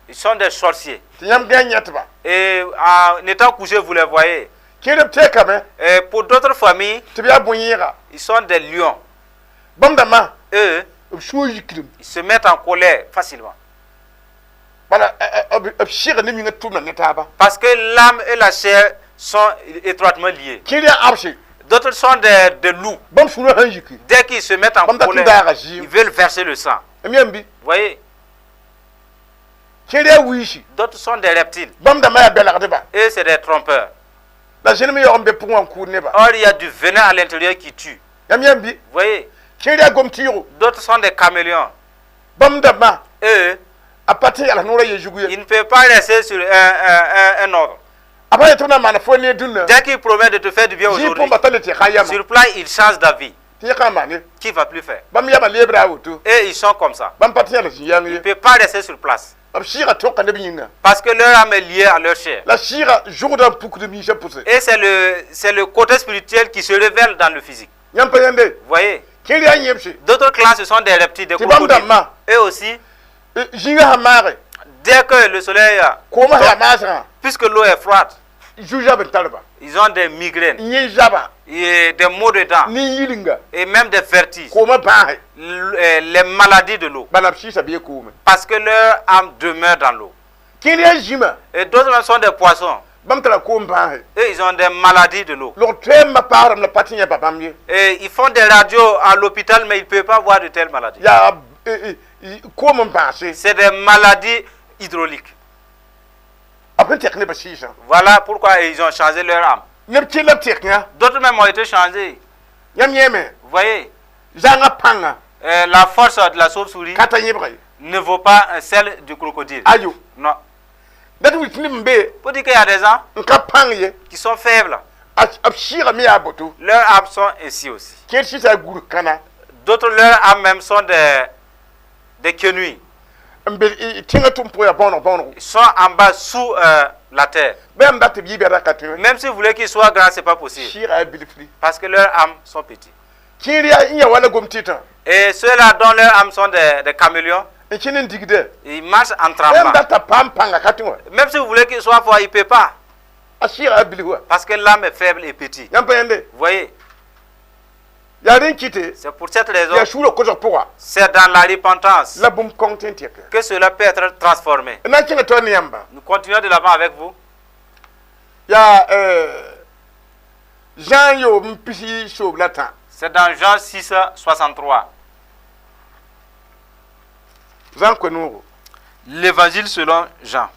Ils sont des sorciers. Et en étant couchés, vous les voyez. Et pour d'autres familles, ils sont des lions. Eux, ils se mettent en colère facilement. Parce que l'âme et la chair sont étroitement liées. D'autres sont des loups. Dès qu'ils se mettent en colère, ils veulent verser le sang. Vous voyez? D'autres sont des reptiles. Et c'est des trompeurs. Or, il y a du venin à l'intérieur qui tue. Vous voyez? D'autres sont des caméléons. Eux, ils ne peuvent pas rester sur un ordre. Dès qu'il promet de te faire du bien aujourd'hui, sur place, il change d'avis. Qui va plus faire? Et ils sont comme ça. Ils ne peuvent pas rester sur place. Parce que leur âme est liée à leur chair. Et c'est le côté spirituel qui se révèle dans le physique. Vous voyez? D'autres clans, ce sont des reptiles, des crocodiles. Eux aussi, dès que le soleil puisque l'eau est froide, ils ont des migraines, et des maux de dents, et même des vertiges, les maladies de l'eau, parce que leur âme demeure dans l'eau. Et d'autres sont des poissons. Et ils ont des maladies de l'eau. Et ils font des radios à l'hôpital, mais ils ne peuvent pas voir de telles maladies. C'est des maladies hydrauliques. Voilà pourquoi ils ont changé leur âme. D'autres même ont été changés. Vous voyez, la force de la chauve-souris ne vaut pas celle du crocodile. Non. Pour dire qu'il y a des gens qui sont faibles. Leurs âmes sont ainsi aussi. D'autres, leurs âmes même sont des quenouilles. Ils sont en bas sous la terre. Même si vous voulez qu'ils soient grands, ce n'est pas possible. Parce que leurs âmes sont petites. Et ceux-là dont leurs âmes sont des caméléons, ils marchent en tremblant. Même si vous voulez qu'ils soient forts, ils ne peuvent pas. Parce que l'âme est faible et petite. Vous voyez? C'est pour cette raison, c'est dans la repentance que cela peut être transformé. Nous continuons de l'avant avec vous. C'est dans Jean 6, 63. L'évangile selon Jean.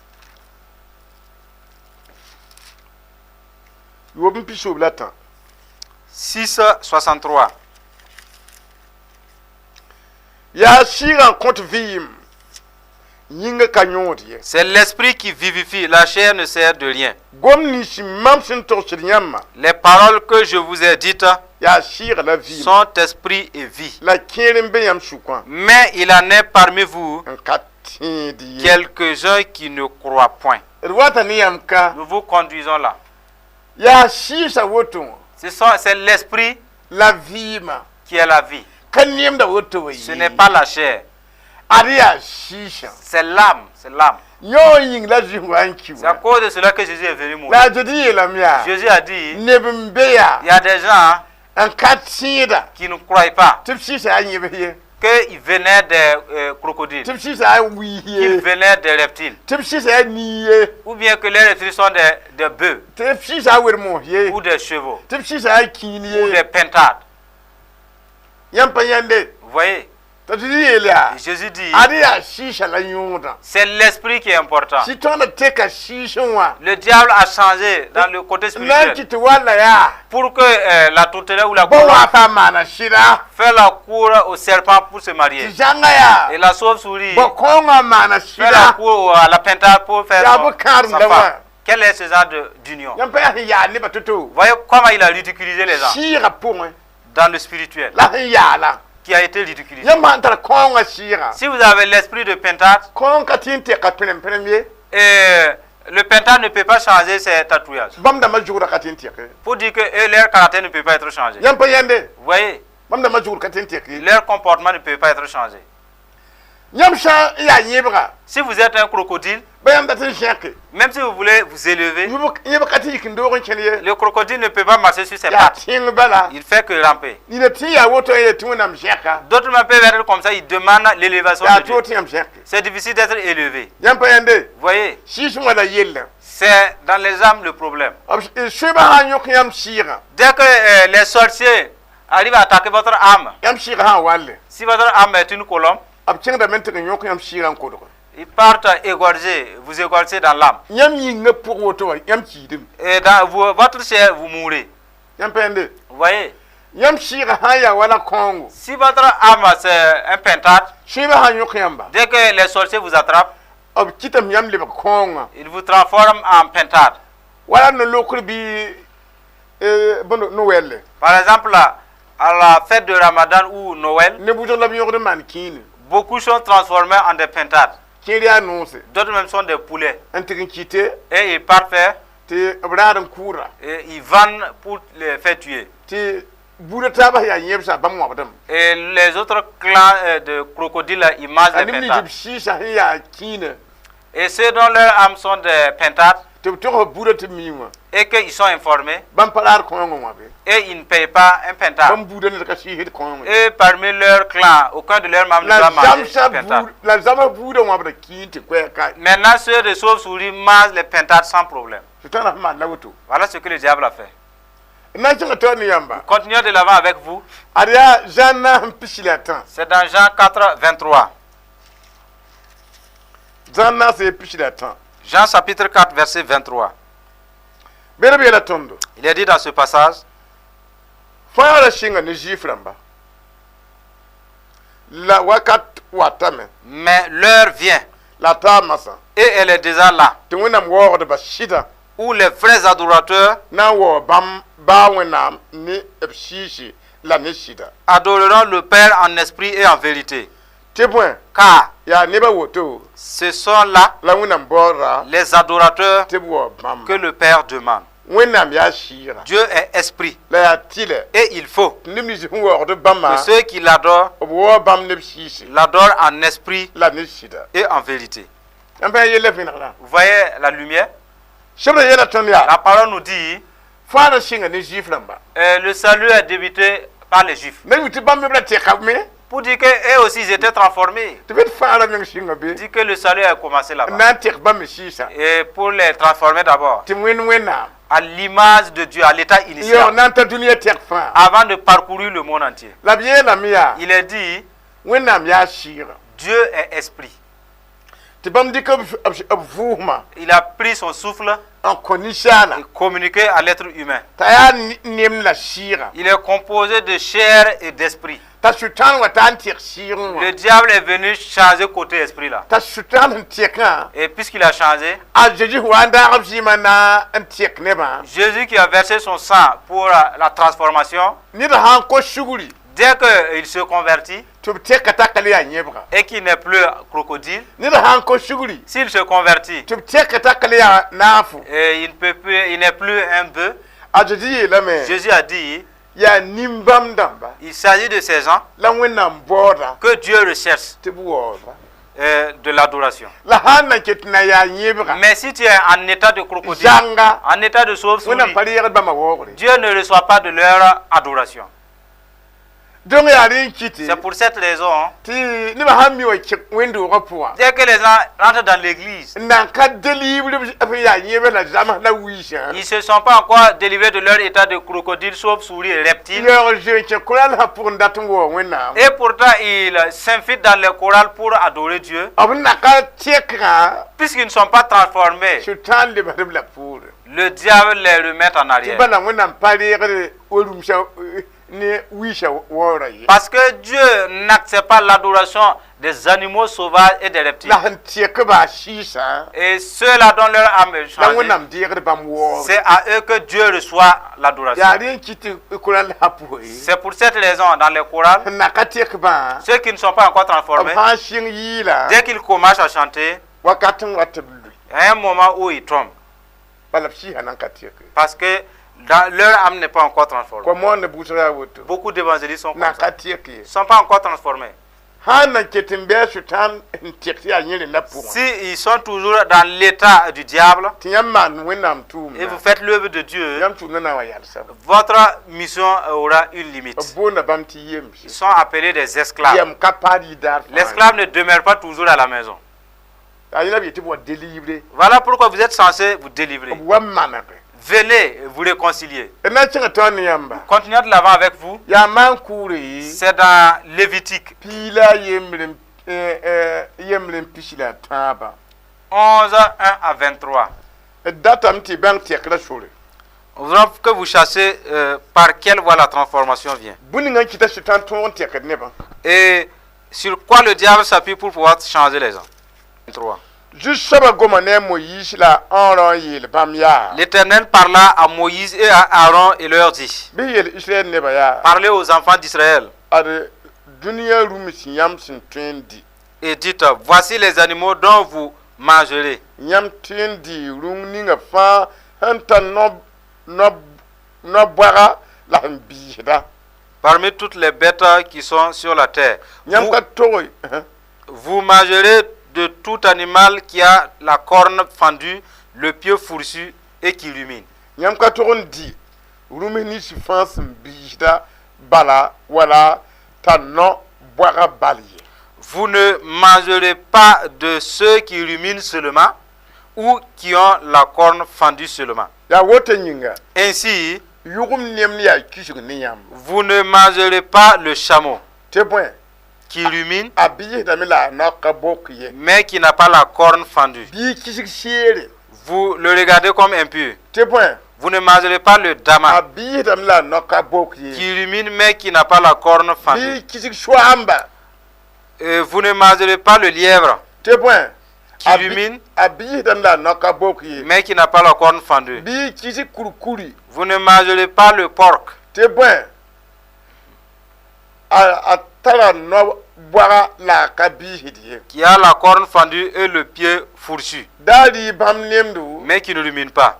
« 6, 63. C'est l'esprit qui vivifie, la chair ne sert de rien. Les paroles que je vous ai dites sont esprit et vie. Mais il en est parmi vous quelques-uns qui ne croient point. nous vous conduisons là. C'est l'esprit la vie qui est la vie. Ce n'est pas la chair. C'est l'âme, c'est l'âme. C'est à cause de cela que Jésus est venu mourir. Jésus a dit, il y a des gens qui ne croient pas qu'ils venaient des crocodiles, qu'ils venaient des reptiles, ou bien que les reptiles sont des bœufs, ou des chevaux, ou des pentades. Vous voyez? Jésus dit, c'est l'esprit qui est important. Le diable a changé dans le côté spirituel pour que la tourterelle ou la gloire fait la cour au serpent pour se marier. Et la chauve-souris fait la cour à la pentade pour faire sa femme. Quel est ce genre d'union? Voyez comment il a ridiculisé les gens dans le spirituel, qui a été ridiculisé. Si vous avez l'esprit de pentade, le pentade ne peut pas changer ses tatouages. Pour dire que leur caractère ne peut pas être changé. Vous voyez, leur comportement ne peut pas être changé. Si vous êtes un crocodile, même si vous voulez vous élever, le crocodile ne peut pas marcher sur ses pattes. Il fait que ramper. D'autres peuvent être comme ça, ils demandent l'élévation de Dieu. C'est difficile d'être élevé. Vous voyez, c'est dans les âmes le problème. Dès que les sorciers arrivent à attaquer votre âme, si votre âme est une colombe, ils partent égorger, vous égorger dans l'âme. Et dans votre chair, vous mourrez. Vous voyez? Si votre âme c'est un pentade, dès que les sorciers vous attrapent, ils vous transforment en pentade. Par exemple, à la fête de Ramadan ou Noël, beaucoup sont transformés en des pentades. D'autres même sont des poulets. Et ils partent faire. Et ils vendent pour les faire tuer. Et les autres clans de crocodiles, ils mangent les pentades. Et ceux dont leurs âmes sont des pentades, et qu'ils sont informés, et ils ne payent pas un pentade. Et parmi leur clan, aucun de leurs membres ne doit manger un pentade. Maintenant, ceux de chauve-souris mangent les pentades sans problème. Voilà ce que le diable a fait. Continuons de l'avant avec vous. C'est dans Jean 4, 23. Jean chapitre 4, verset 23. Il est dit dans ce passage, mais l'heure vient, et elle est déjà là, où les vrais adorateurs adoreront le Père en esprit et en vérité. Car ce sont là les adorateurs que le Père demande. Dieu est esprit. Et il faut que ceux qui l'adorent l'adorent en esprit et en vérité. Vous voyez la lumière? La parole nous dit le salut est débuté par les Juifs. Pour dire qu'eux aussi ils étaient transformés. Dit que le salut a commencé là-bas. Et pour les transformer d'abord à l'image de Dieu, à l'état initial, avant de parcourir le monde entier. Il est dit, Dieu est esprit. Il a pris son souffle et communiqué à l'être humain. Il est composé de chair et d'esprit. Le diable est venu changer côté esprit là. Et puisqu'il a changé, Jésus qui a versé son sang pour la transformation, dès qu'il se convertit, et qui n'est plus crocodile, s'il se convertit et il n'est plus un bœuf, Jésus a dit, il s'agit de ces gens que Dieu recherche de l'adoration. Mais si tu es en état de crocodile, en état de chauve-souris, Dieu ne reçoit pas de leur adoration. C'est pour cette raison, dès que les gens rentrent dans l'église, ils ne se sont pas encore délivrés de leur état de crocodile, chauve-souris et reptile. Et pourtant, ils s'infiltrent dans le choral pour adorer Dieu. Puisqu'ils ne sont pas transformés, le diable les remet en arrière. Parce que Dieu n'accepte pas l'adoration des animaux sauvages et des reptiles. Et ceux-là dont leur âme est changée, c'est à eux que Dieu reçoit l'adoration. C'est pour cette raison, dans les chorales, ceux qui ne sont pas encore transformés, dès qu'ils commencent à chanter, il y a un moment où ils tombent. Parce que leur âme n'est pas encore transformée. Beaucoup d'évangélistes sont comme ça. Ils ne sont pas encore transformés. Si ils sont toujours dans l'état du diable et vous faites l'œuvre de Dieu, votre mission aura une limite. Ils sont appelés des esclaves. L'esclave ne demeure pas toujours à la maison. Voilà pourquoi vous êtes censé vous délivrer. Venez vous réconcilier. Continuez de l'avant avec vous. C'est dans Lévitique 11, 1 à 23. Vous voulez que vous chassez par quelle voie la transformation vient. Et sur quoi le diable s'appuie pour pouvoir changer les gens. 23. L'Éternel parla à Moïse et à Aaron et leur dit, parlez aux enfants d'Israël et dites, voici les animaux dont vous mangerez. Parmi toutes les bêtes qui sont sur la terre, vous mangerez de tout animal qui a la corne fendue, le pied fourchu et qui rumine. Vous ne mangerez pas de ceux qui ruminent seulement ou qui ont la corne fendue seulement. Ainsi, vous ne mangerez pas le chameau qui rumine, mais qui n'a pas la corne fendue. Vous le regardez comme impur. Vous ne mangerez pas le dama qui rumine, mais qui n'a pas la corne fendue. Vous ne mangerez pas le lièvre qui rumine, mais qui n'a pas la corne fendue. Vous ne mangerez pas le porc qui a la corne fendue et le pied fourchu, mais qui ne rumine pas.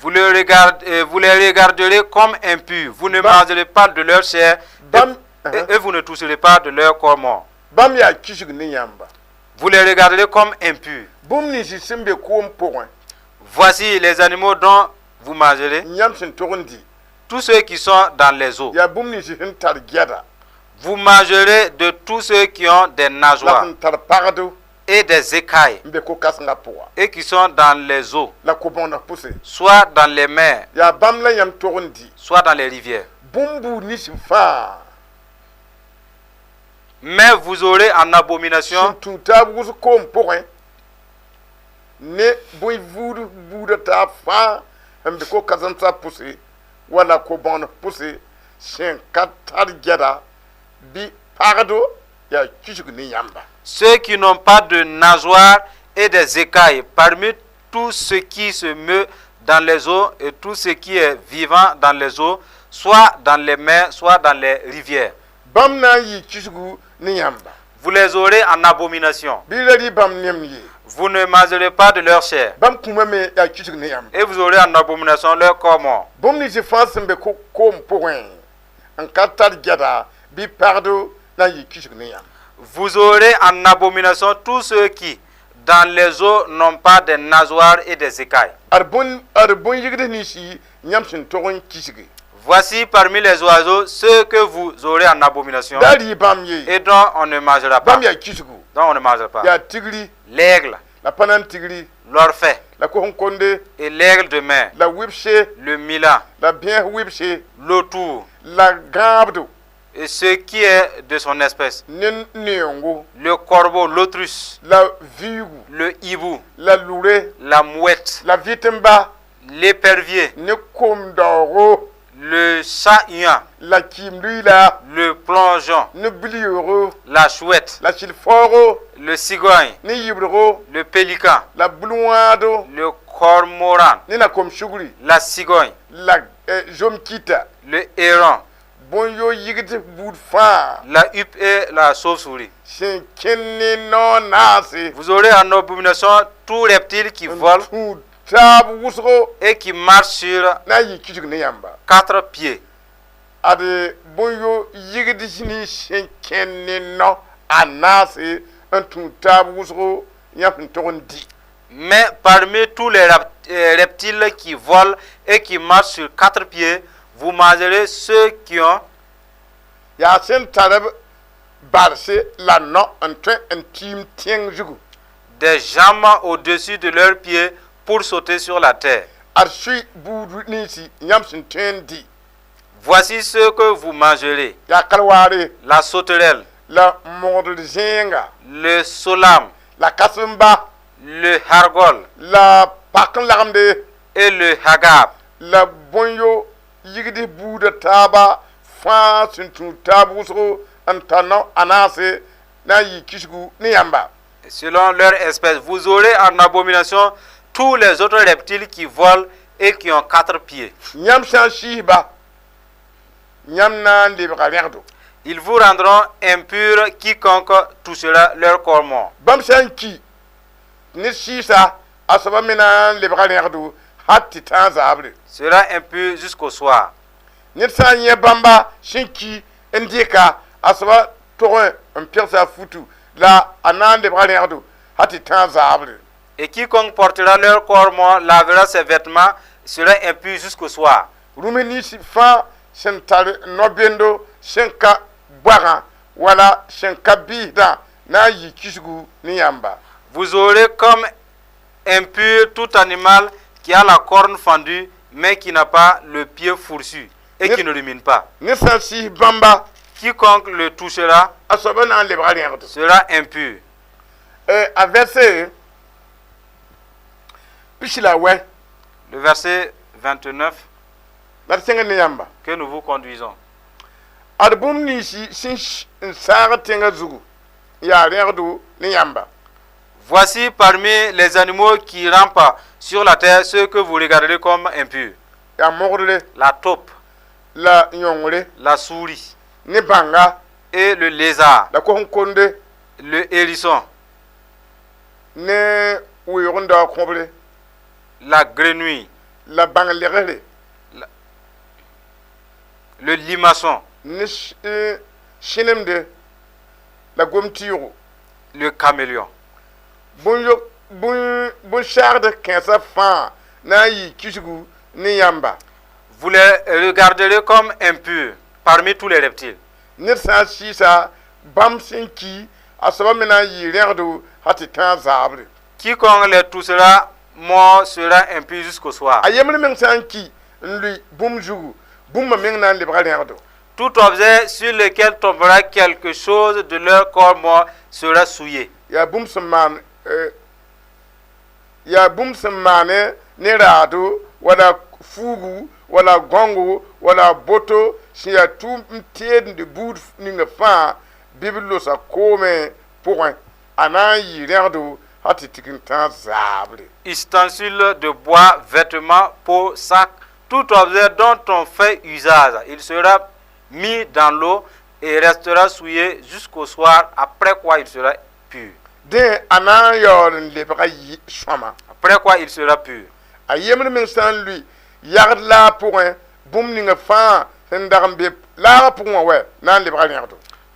Vous les regarderez comme impurs. Vous ne mangerez pas de leur chair et vous ne toucherez pas de leur corps mort. Vous les regarderez comme impurs. Voici les animaux dont vous mangerez, tous ceux qui sont dans les eaux. Vous mangerez de tous ceux qui ont des nageoires et des écailles et qui sont dans les eaux, soit dans les mers, soit dans les rivières. Mais vous aurez en abomination ceux qui n'ont pas de nageoires et des écailles parmi tout ce qui se meut dans les eaux et tout ce qui est vivant dans les eaux, soit dans les mers, soit dans les rivières. bam na yi kisgu ni yamba. Vous les aurez en abomination. Biladi bam nemye. Vous ne mangerez pas de leur chair. Bam kuma me ya kisgu ni yamba. Et vous aurez en abomination leur corps mort. Bom ni se fasembe ko kom point. En katar gada bi pardo na yi kisgu ni yamba. Vous aurez en abomination tous ceux qui, dans les eaux, n'ont pas des nageoires et des écailles. Arbon yigde ni si nyamsin togon kisgu. Voici parmi les oiseaux ceux que vous aurez en abomination Dali bam ye. et dont on ne mangera pas. Bam ya kisgu. Dont on ne mangera pas. Ya tigri, L'aigle, la panan tigri, l'orphée la kohonkonde, et l'aigle de mer, la wipche, le milan, la bien wipche, l'autour la gabdo, et ce qui est de son espèce, neongo, le corbeau, l'autruche, la vigu, le hibou, la loure, la mouette, la vitemba, l'épervier, ne komdoro, le chat-huant, la kimluila, le plongeon, ne blioro, la chouette, la chilforo, le cigogne, ne yibro, le pélican, la blouado, le cormoran, ne na kom shuguri, la cigogne, la jomkita, le héron, bonyo yigite boudfa, la huppe et la chauve-souris. Shenkene non nasi, Vous aurez en abomination tout reptile qui vole tab wusro, et qui marche sur na yi kisgu ne yamba. 4 pieds. Ade bonyo yigite sini shenkene no anasi, un tab wusro, yam togon di. Mais parmi tous les reptiles qui volent et qui marchent sur 4 pieds, vous mangerez ceux qui ont Ya sen tarab barse la no un team tieng jugu. des jambes au-dessus de leurs pieds pour sauter sur la terre. Arsui budu nisi yam sin tendi. Voici ce que vous mangerez: Ya kalware, la sauterelle, la mordre zenga, le solam, la kasumba, le hargol la pakan lagamde, et le hagab. la bonyo yigidi buda taba fa sin tabu wusro antano anase na yi kisgu ni yamba. Selon leur espèce, vous aurez en abomination tous les autres reptiles qui volent et qui ont 4 pieds. Nyam shan shiba, nyam na ndebra rerdo. Ils vous rendront impurs quiconque touchera leur corps mort. Bam shan ki, ni shisa, asaba mena lebra rerdo, hati tanza abre. Sera impur jusqu'au soir. Ni san ye bamba, shinki, ndika, asaba toren, un persa futu, la anan lebra rerdo, hati tanza abre. Et quiconque portera leur corps mort lavera ses vêtements, sera impur jusqu'au soir. Rumeni si fa, sentare nobendo, shenka boira, wala shenka bida, na yi kisgu ni yamba. Vous aurez comme impur tout animal qui a la corne fendue, mais qui n'a pas le pied fourchu et qui ne rumine pas. Ni san si bamba, Quiconque le touchera asaba na lebra rerdo. sera impur. A verset, pichila we, Le verset 29 verset ni yamba. que nous vous conduisons. Adbum ni si sara tenga zugu, ya rerdo ni yamba. Voici parmi les animaux qui rampent sur la terre ceux que vous regarderez comme impurs: Ya mogre, la taupe, la nyongre, la souris ni banga, et le lézard, la kohonkonde, le hérisson, ne wironda kombre, la grenouille, la bangalere, le limaçon, ni shinemde, la gomtiro. le caméléon. Bon char de 15 fan, na yi kisgu ni yamba. Vous les regarderez comme impurs parmi tous les reptiles. Ni sa shisa, bam sinki, asaba mena yi rerdo, hati tan zabre. Quiconque les touchera mort sera impur jusqu'au soir. Ayemle men sanki, lui, boum jugu, boum ma men nan lebra rerdo. Tout objet sur lequel tombera quelque chose de leur corps mort sera souillé. Ya boum seman, ya boum semane, ne rado, wala fugu, wala gongo, wala boto, si ya tout mtied de bout ninga fa, biblo sa kome, point, anan yi rerdo, hati tikintan zabre. Ustensiles de bois, vêtements, peaux, sacs, tout objet dont on fait usage, il sera mis dans l'eau et restera souillé jusqu'au soir, après quoi il sera pur. Après quoi il sera pur.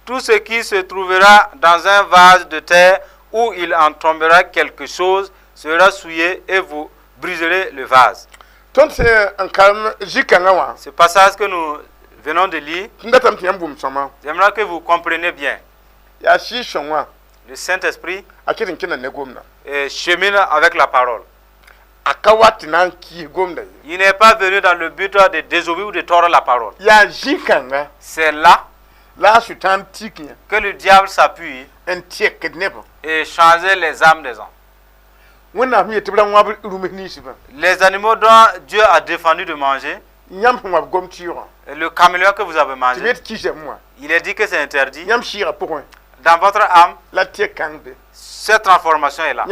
Tout ce qui se trouvera dans un vase de terre où il en tombera quelque chose sera souillé et vous briserez le vase. Ce passage que nous venons de lire, j'aimerais que vous compreniez bien. Le Saint-Esprit chemine avec la parole. Il n'est pas venu dans le but de désobéir ou de tordre la parole. C'est là que le diable s'appuie et changer les âmes des hommes. Les animaux dont Dieu a défendu de manger, et le caméléon que vous avez mangé, il est dit que c'est interdit. Dans votre âme, cette transformation est là.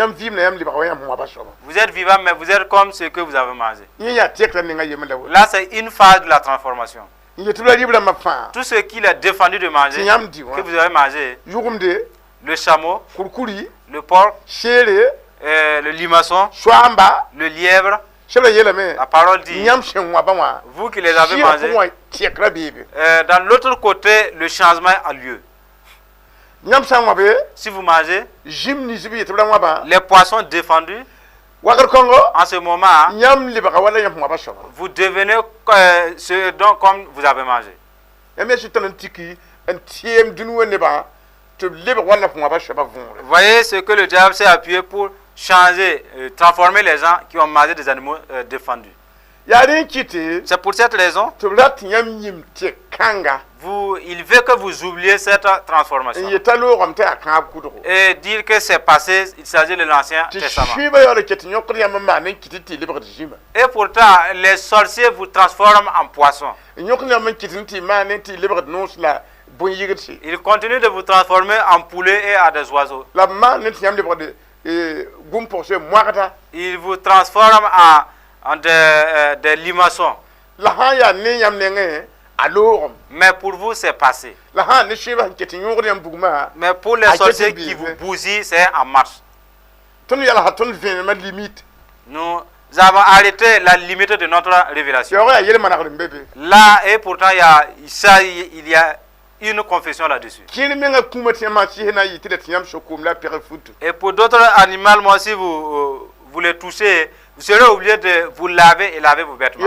Vous êtes vivant, mais vous êtes comme ce que vous avez mangé. Là, c'est une phase de la transformation. Tout ce qu'il a défendu de manger, que vous avez mangé, le chameau, le porc, le limaçon, le lièvre, la parole dit, vous qui les avez mangés, dans l'autre côté, le changement a lieu. Si vous mangez les poissons défendus, en ce moment, vous devenez ce dont comme vous avez mangé. Vous voyez ce que le diable s'est appuyé pour changer, transformer les gens qui ont mangé des animaux défendus. C'est pour cette raison, il veut que vous oubliez cette transformation. Et dire que c'est passé, il s'agit de l'Ancien Testament. Et pourtant, les sorciers vous transforment en poissons. Ils continuent de vous transformer en poulet et à des oiseaux. Ils vous transforment en des limaçons. Mais pour vous, c'est passé. Mais pour les sorciers qui vous bousillent, c'est en marche. Nous avons arrêté la limite de notre révélation. Là, et pourtant, il y a une confession là-dessus. Et pour d'autres animaux, moi, si vous les touchez, vous serez obligé de vous laver et laver vos vêtements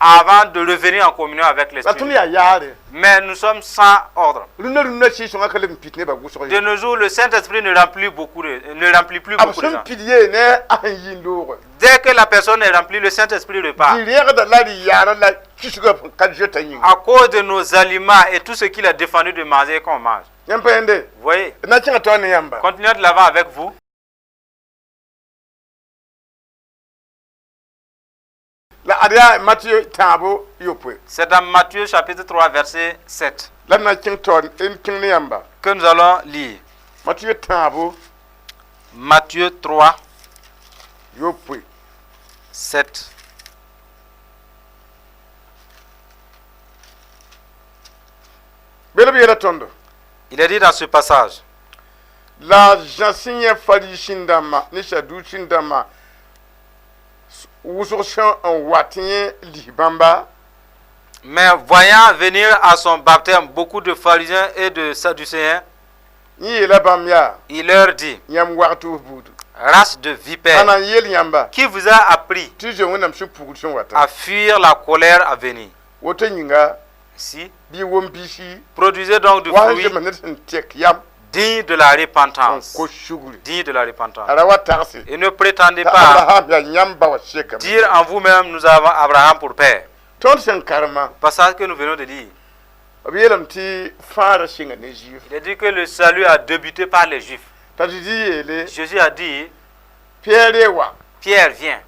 avant de revenir en communion avec l'Esprit. Mais nous sommes sans ordre. De nos jours, le Saint-Esprit ne remplit plus beaucoup de gens. Dès que la personne est remplie, le Saint-Esprit repart. À cause de nos aliments et tout ce qu'il a défendu de manger qu'on mange. Vous voyez? Continuez de l'avant avec vous. C'est dans Matthieu chapitre 3 verset 7 que nous allons lire. Matthieu 3 7. Il est dit dans ce passage, mais voyant venir à son baptême beaucoup de pharisiens et de sadducéens, il leur dit, race de vipères, qui vous a appris à fuir la colère à venir? Si, produisez donc du fruit digne de la repentance. Digne de la repentance. Et ne prétendez pas dire en vous-même, nous avons Abraham pour père. Passage que nous venons de lire. Il est dit que le salut a débuté par les Juifs. Jésus a dit, Pierre, viens.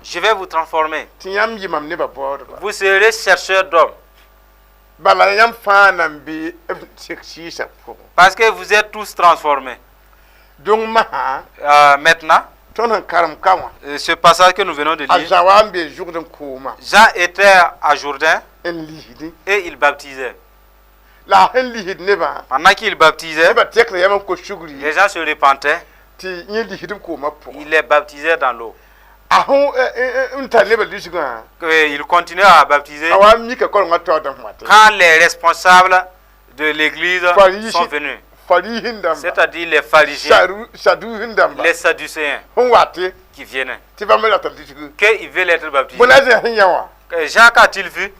Je vais vous transformer. Vous serez chercheurs d'hommes. Parce que vous êtes tous transformés. Maintenant, ce passage que nous venons de lire, Jean était à Jourdain Et il baptisait. Pendant qu'il baptisait, les gens se repentaient. Il les baptisait dans l'eau. Il continuait à baptiser quand les responsables de l'église sont venus. C'est-à-dire les pharisiens, les sadducéens qui viennent. Qu'ils veulent être baptisés. Jean, qu'a-t-il vu?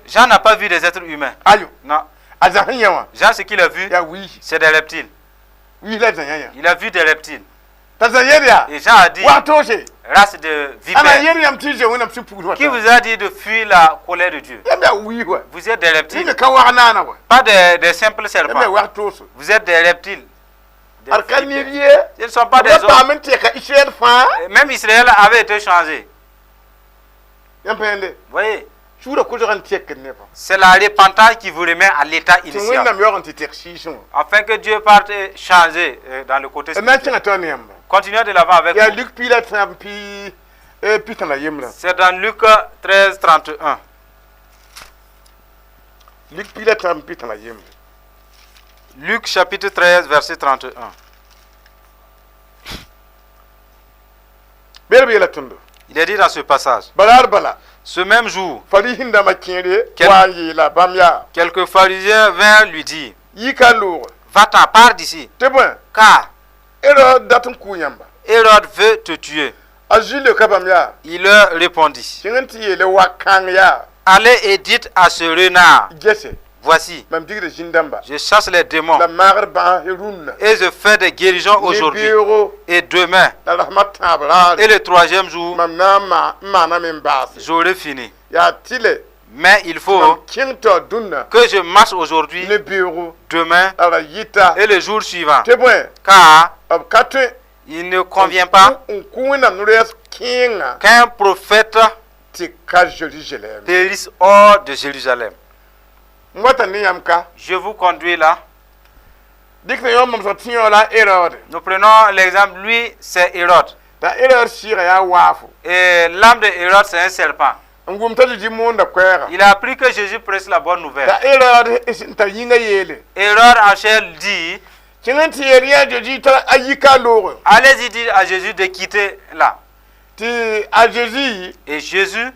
Jean n'a pas vu des êtres humains. Non. Jean, ce qu'il a vu, c'est des reptiles. Il a vu des reptiles. Et Jean a dit, race de vipères. Qui vous a dit de fuir la colère de Dieu? Vous êtes des reptiles. Pas des simples serpents. Vous êtes des reptiles. Ils ne sont pas des hommes. Même Israël avait été changé. Voyez? C'est la repentance qui vous remet à l'état initial. Afin que Dieu parte changer dans le côté spirituel. Continuez de l'avant avec vous. C'est dans Luc 13, 31. Luc chapitre 13, verset 31. Il est dit dans ce passage. Ce même jour, quelques pharisiens vinrent lui dire, va-t'en, pars d'ici, car Hérode veut te tuer. Il leur répondit, allez et dites à ce renard, voici, je chasse les démons et je fais des guérisons aujourd'hui et demain et le troisième jour, j'aurai fini. Mais il faut que je marche aujourd'hui, demain et le jour suivant. Car il ne convient pas qu'un prophète périsse hors de Jérusalem. Je vous conduis là. Nous prenons l'exemple, lui c'est Hérode. Et l'âme de Hérode c'est un serpent. Il a appris que Jésus prêche la bonne nouvelle. Hérode en chair dit, allez-y dire à Jésus de quitter là. Et Jésus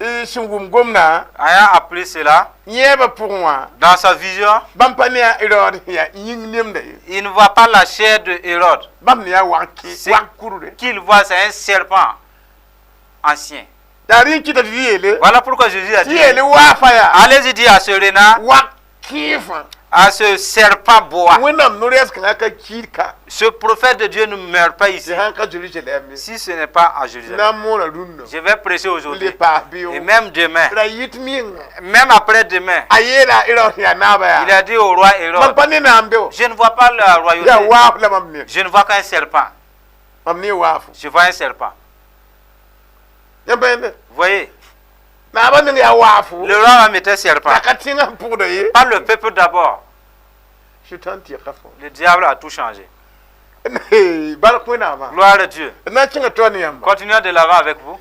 ayant appris cela, dans sa vision, il ne voit pas la chair de Hérode. Qu'il voit, c'est un serpent ancien. Voilà pourquoi Jésus a dit, allez-y dire à ce renard, à ce serpent bois, ce prophète de Dieu ne meurt pas ici. Si ce n'est pas à Jérusalem, je vais prêcher aujourd'hui et même demain, même après-demain. Il a dit au roi Hérode, je ne vois pas la royauté, je ne vois qu'un serpent. Je vois un serpent. Vous voyez? Le roi mettait serpent. Pas le peuple d'abord. Le diable a tout changé. Gloire à Dieu. Continuons de l'avant avec vous.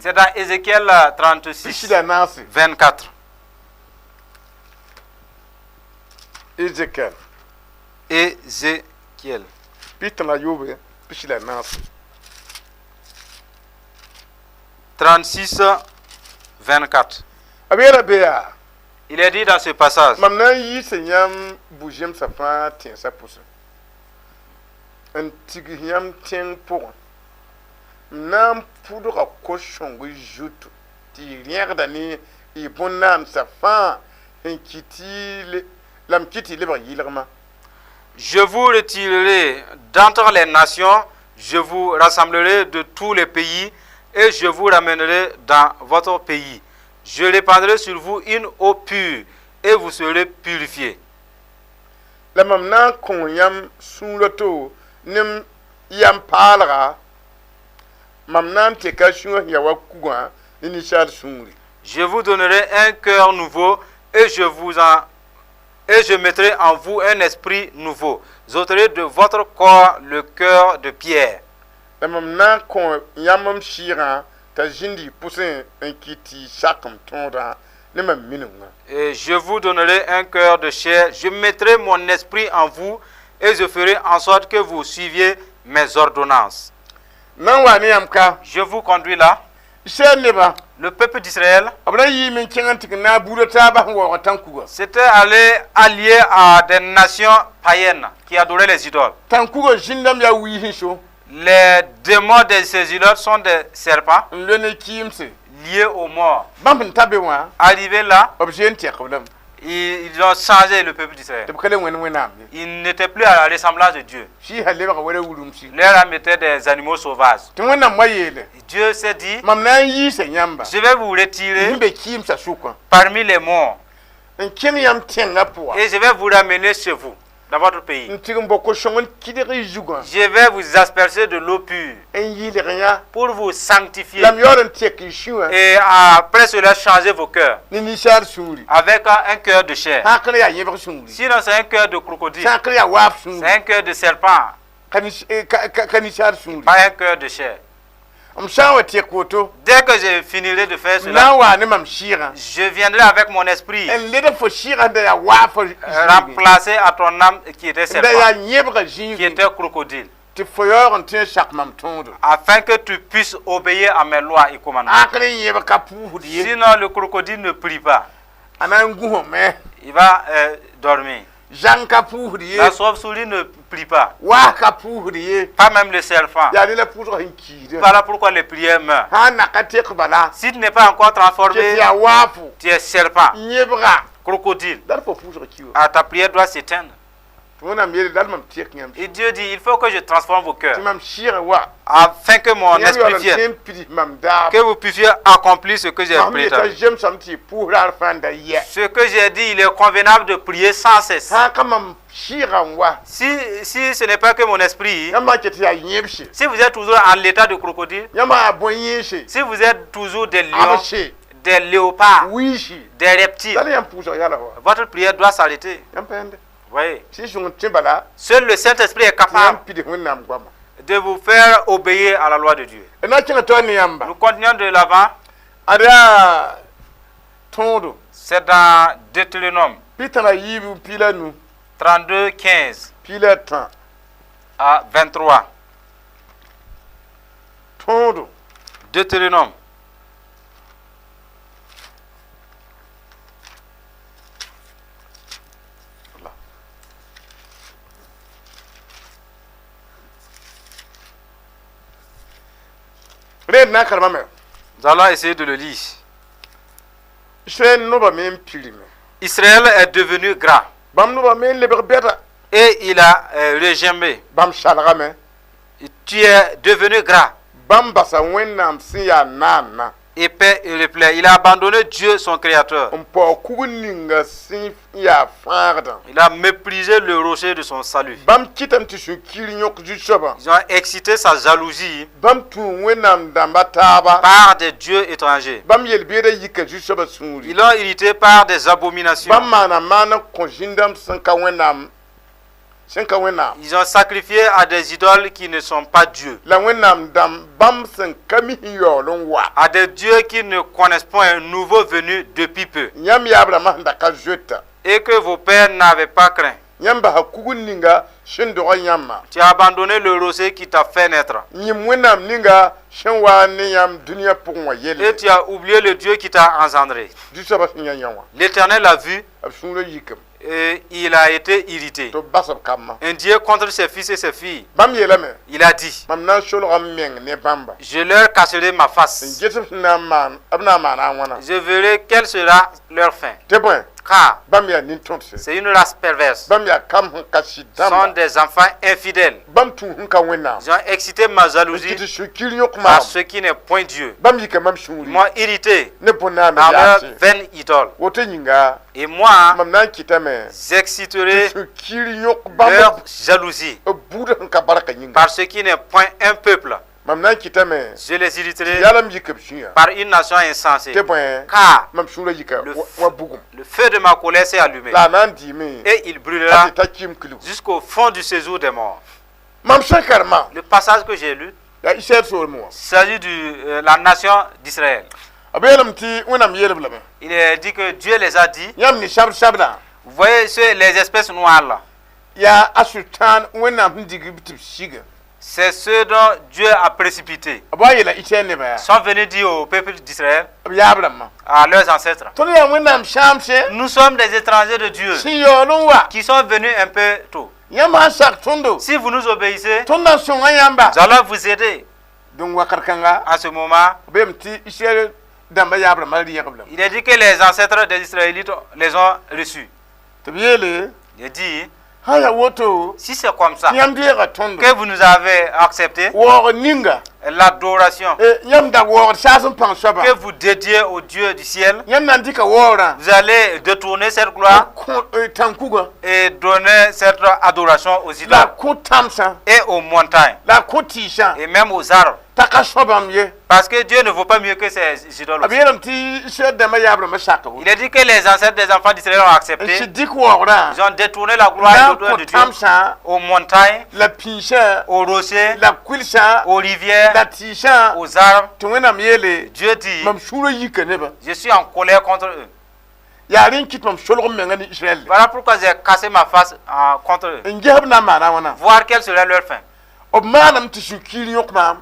C'est dans Ézéchiel 36, 24. Ézéchiel. 36, 24. Il est dit dans ce passage, je vous retirerai d'entre les nations, je vous rassemblerai de tous les pays et je vous ramènerai dans votre pays. Je répandrai sur vous une eau pure et vous serez purifiés. Je vous donnerai un cœur nouveau et je mettrai en vous un esprit nouveau. J'ôterai de votre corps le cœur de pierre. ta jindi poussin un kiti chakam tonda ne ma minunga. Et je vous donnerai un cœur de chair, je mettrai mon esprit en vous et je ferai en sorte que vous suiviez mes ordonnances. Je vous conduis là. Le peuple d'Israël s'était allé allier à des nations païennes qui adoraient les idoles. Les démons de ces idoles sont des serpents liés aux morts. Arrivés là, ils ont changé le peuple d'Israël. Ils n'étaient plus à la ressemblance de Dieu. Leur âme était des animaux sauvages. Dieu s'est dit, je vais vous retirer parmi les morts et je vais vous ramener chez vous, dans votre pays. Je vais vous asperger de l'eau pure pour vous sanctifier et après cela changer vos cœurs avec un cœur de chair. Sinon c'est un cœur de crocodile, c'est un cœur de serpent, pas un cœur de chair. Dès que je finirai de faire cela, je viendrai avec mon esprit remplacer à ton âme qui était serpent, qui était crocodile, afin que tu puisses obéir à mes lois et commandements. Sinon le crocodile ne prie pas, il va dormir. La chauve-souris ne prie pas, pas même le serpent. Voilà pourquoi les prières meurent. Si tu n'es pas encore transformé, tu es serpent, crocodile, ta prière doit s'éteindre. Et Dieu dit, il faut que je transforme vos cœurs afin que mon esprit vienne, que vous puissiez accomplir ce que j'ai préparé. Ce que j'ai dit, il est convenable de prier sans cesse. Si ce n'est pas que mon esprit, si vous êtes toujours en l'état de crocodile, si vous êtes toujours des lions, des léopards, des reptiles, votre prière doit s'arrêter. Oui. Seul le Saint-Esprit est capable de vous faire obéir à la loi de Dieu. Nous continuons de l'avant. C'est dans Deutéronome 32, 15 à 23. Deutéronome. Nous allons essayer de le lire. Israël est devenu grand et il a régimé. Tu es devenu grand, épais et replet. Il a abandonné Dieu son créateur. Il a méprisé le rocher de son salut. Ils ont excité sa jalousie par des dieux étrangers. Ils l'ont irrité par des abominations. Ils ont sacrifié à des idoles qui ne sont pas Dieu, à des dieux qui ne connaissent pas un nouveau venu depuis peu, et que vos pères n'avaient pas craint. Tu as abandonné le rocher qui t'a fait naître, et tu as oublié le Dieu qui t'a engendré. L'Éternel l'a vu et il a été irrité. Un Dieu contre ses fils et ses filles. Il a dit, je leur cacherai ma face. Je verrai quelle sera leur fin. Car c'est une race perverse. Ce sont des enfants infidèles. Ils ont excité ma jalousie par ce qui n'est point Dieu. Ils m'ont irrité par leur vaine idole. Et moi, j'exciterai leur jalousie par ce qui n'est point un peuple. Je les irriterai par une nation insensée. Car le feu de ma colère s'est allumé et il brûlera jusqu'au fond du séjour des morts. Le passage que j'ai lu, il s'agit de la nation d'Israël. Il est dit que Dieu les a dit. Vous voyez les espèces noires là. C'est ceux dont Dieu a précipité. Sont venus dire au peuple d'Israël, à leurs ancêtres, nous sommes des étrangers de Dieu qui sont venus un peu tôt. Si vous nous obéissez, nous allons vous aider. À ce moment, il est dit que les ancêtres des Israélites les ont reçus. Il est dit, si c'est comme ça que vous nous avez accepté, l'adoration que vous dédiez au Dieu du ciel, vous allez détourner cette gloire et donner cette adoration aux idoles et aux montagnes et même aux arbres. Parce que Dieu ne vaut pas mieux que ces idoles aussi. Il est dit que les ancêtres des enfants d'Israël ont accepté. Ils ont détourné la gloire de Dieu aux montagnes, aux rochers, aux rivières, aux arbres. Dieu dit, je suis en colère contre eux. Voilà pourquoi j'ai cassé ma face contre eux. Voir quelle serait leur fin.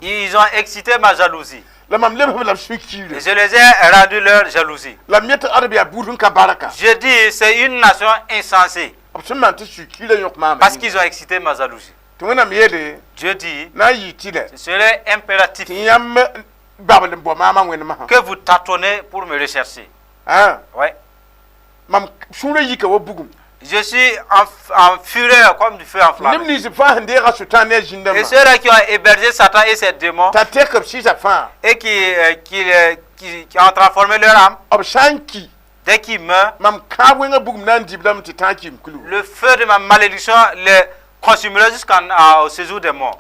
Ils ont excité ma jalousie. Et je les ai rendu leur jalousie. Je dis, c'est une nation insensée. Parce qu'ils ont excité ma jalousie. Dieu dit, ce serait impératif que vous tâtonnez pour me rechercher. Ouais. Je suis en fureur comme du feu enflammé. Et ceux-là qui ont hébergé Satan et ses démons et qui ont transformé leur âme, dès qu'ils meurent, le feu de ma malédiction les consumera jusqu'au séjour des morts.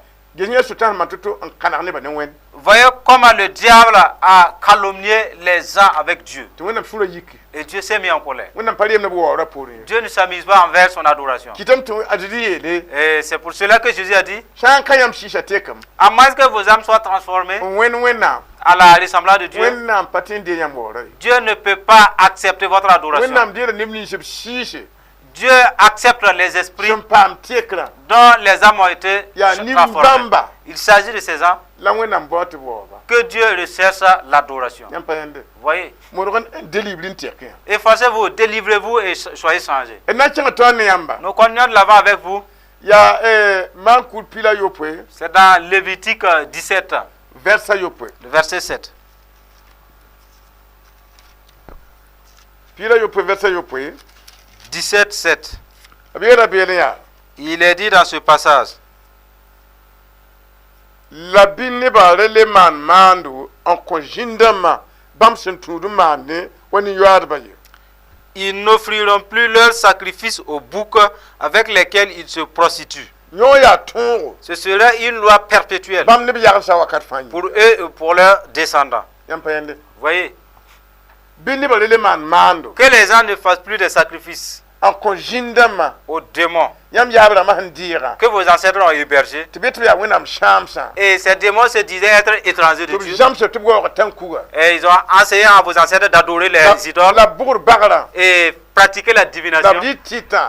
Voyez comment le diable a calomnié les uns avec Dieu. Et Dieu s'est mis en colère. Dieu ne s'amuse pas envers son adoration. Et c'est pour cela que Jésus a dit, à moins que vos âmes soient transformées à la ressemblance de Dieu, Dieu ne peut pas accepter votre adoration. Dieu accepte les esprits dont les âmes ont été transformées. Il s'agit de ces âmes que Dieu recherche l'adoration. Voyez. Effacez-vous, délivrez-vous et soyez changés. Nous continuons de l'avant avec vous. C'est dans Lévitique 17, verset 7. Verset 17, 7. Il est dit dans ce passage, ils n'offriront plus leurs sacrifices aux boucs avec lesquels ils se prostituent. Ce serait une loi perpétuelle pour eux et pour leurs descendants. Voyez, que les gens ne fassent plus de sacrifices aux démons que vos ancêtres ont hébergés. Et ces démons se disaient être étrangers de Dieu. Et ils ont enseigné à vos ancêtres d'adorer les idoles et pratiquer la divination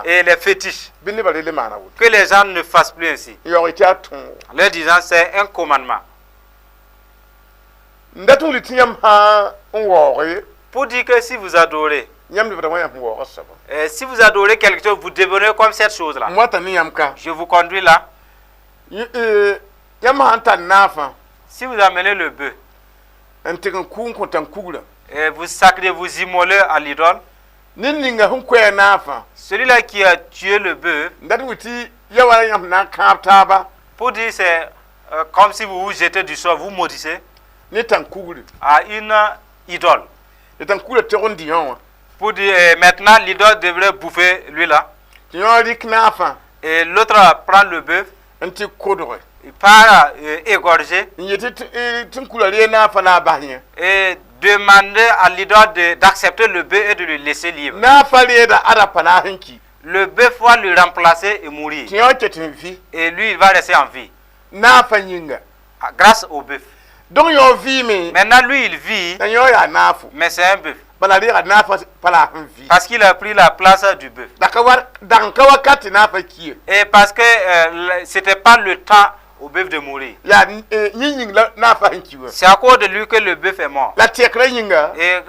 et les fétiches. Que les gens ne fassent plus ainsi. Leur disant, c'est un commandement. Pour dire que si vous adorez, si vous adorez quelque chose, vous devenez comme cette chose-là. Je vous conduis là. Si vous amenez le bœuf, et vous sacrez, vous immolez à l'idole, celui-là qui a tué le bœuf, pour dire c'est comme si vous vous jetez du sol, vous maudissez à une idole. Pour dire maintenant l'idole devrait bouffer lui là. Et l'autre prend le bœuf. Il part égorger. Et demander à l'idole d'accepter le bœuf et de le laisser libre. Le bœuf va le remplacer et mourir. Et lui il va rester en vie. grâce au bœuf. Donc yo vie mais Maintenant lui il vit, mais c'est un bœuf. Parce qu'il a pris la place du bœuf. Et parce que c'était pas le temps au bœuf de mourir. C'est à cause de lui que le bœuf est mort. Et,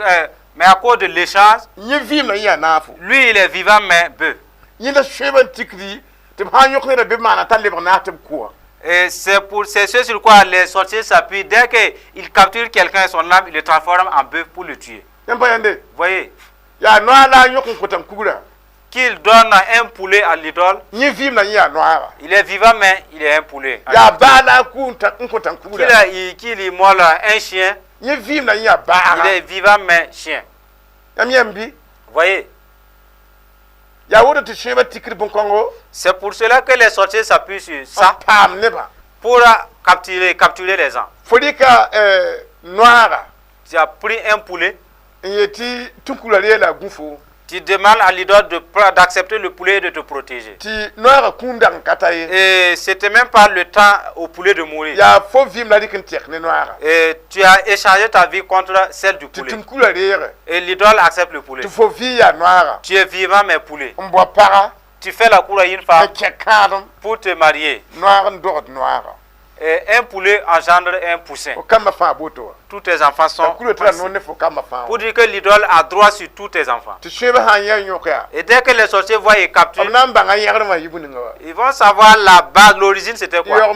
mais à cause de l'échange, lui il est vivant mais bœuf. Et c'est ce sur quoi les sorciers s'appuient. Dès qu'ils capturent quelqu'un et son âme, ils le transforment en bœuf pour le tuer. Voyez, qu'il donne un poulet à l'idole, il est vivant mais il est un poulet. Qu'il immole un chien, il est vivant mais chien. Voyez, c'est pour cela que les sorciers s'appuient sur ça pour capturer les gens. Tu as pris un poulet, tu demandes à l'idole d'accepter le poulet et de te protéger. Et c'était même pas le temps au poulet de mourir. Et tu as échangé ta vie contre celle du poulet. Et l'idole accepte le poulet. Tu es vivant mais poulet. Tu fais la cour à une femme pour te marier. Et un poulet engendre un poussin. Tous tes enfants sont pour dire que l'idole a droit sur tous tes enfants. Et dès que les sorciers voient et capturent, ils vont savoir la base, l'origine c'était quoi.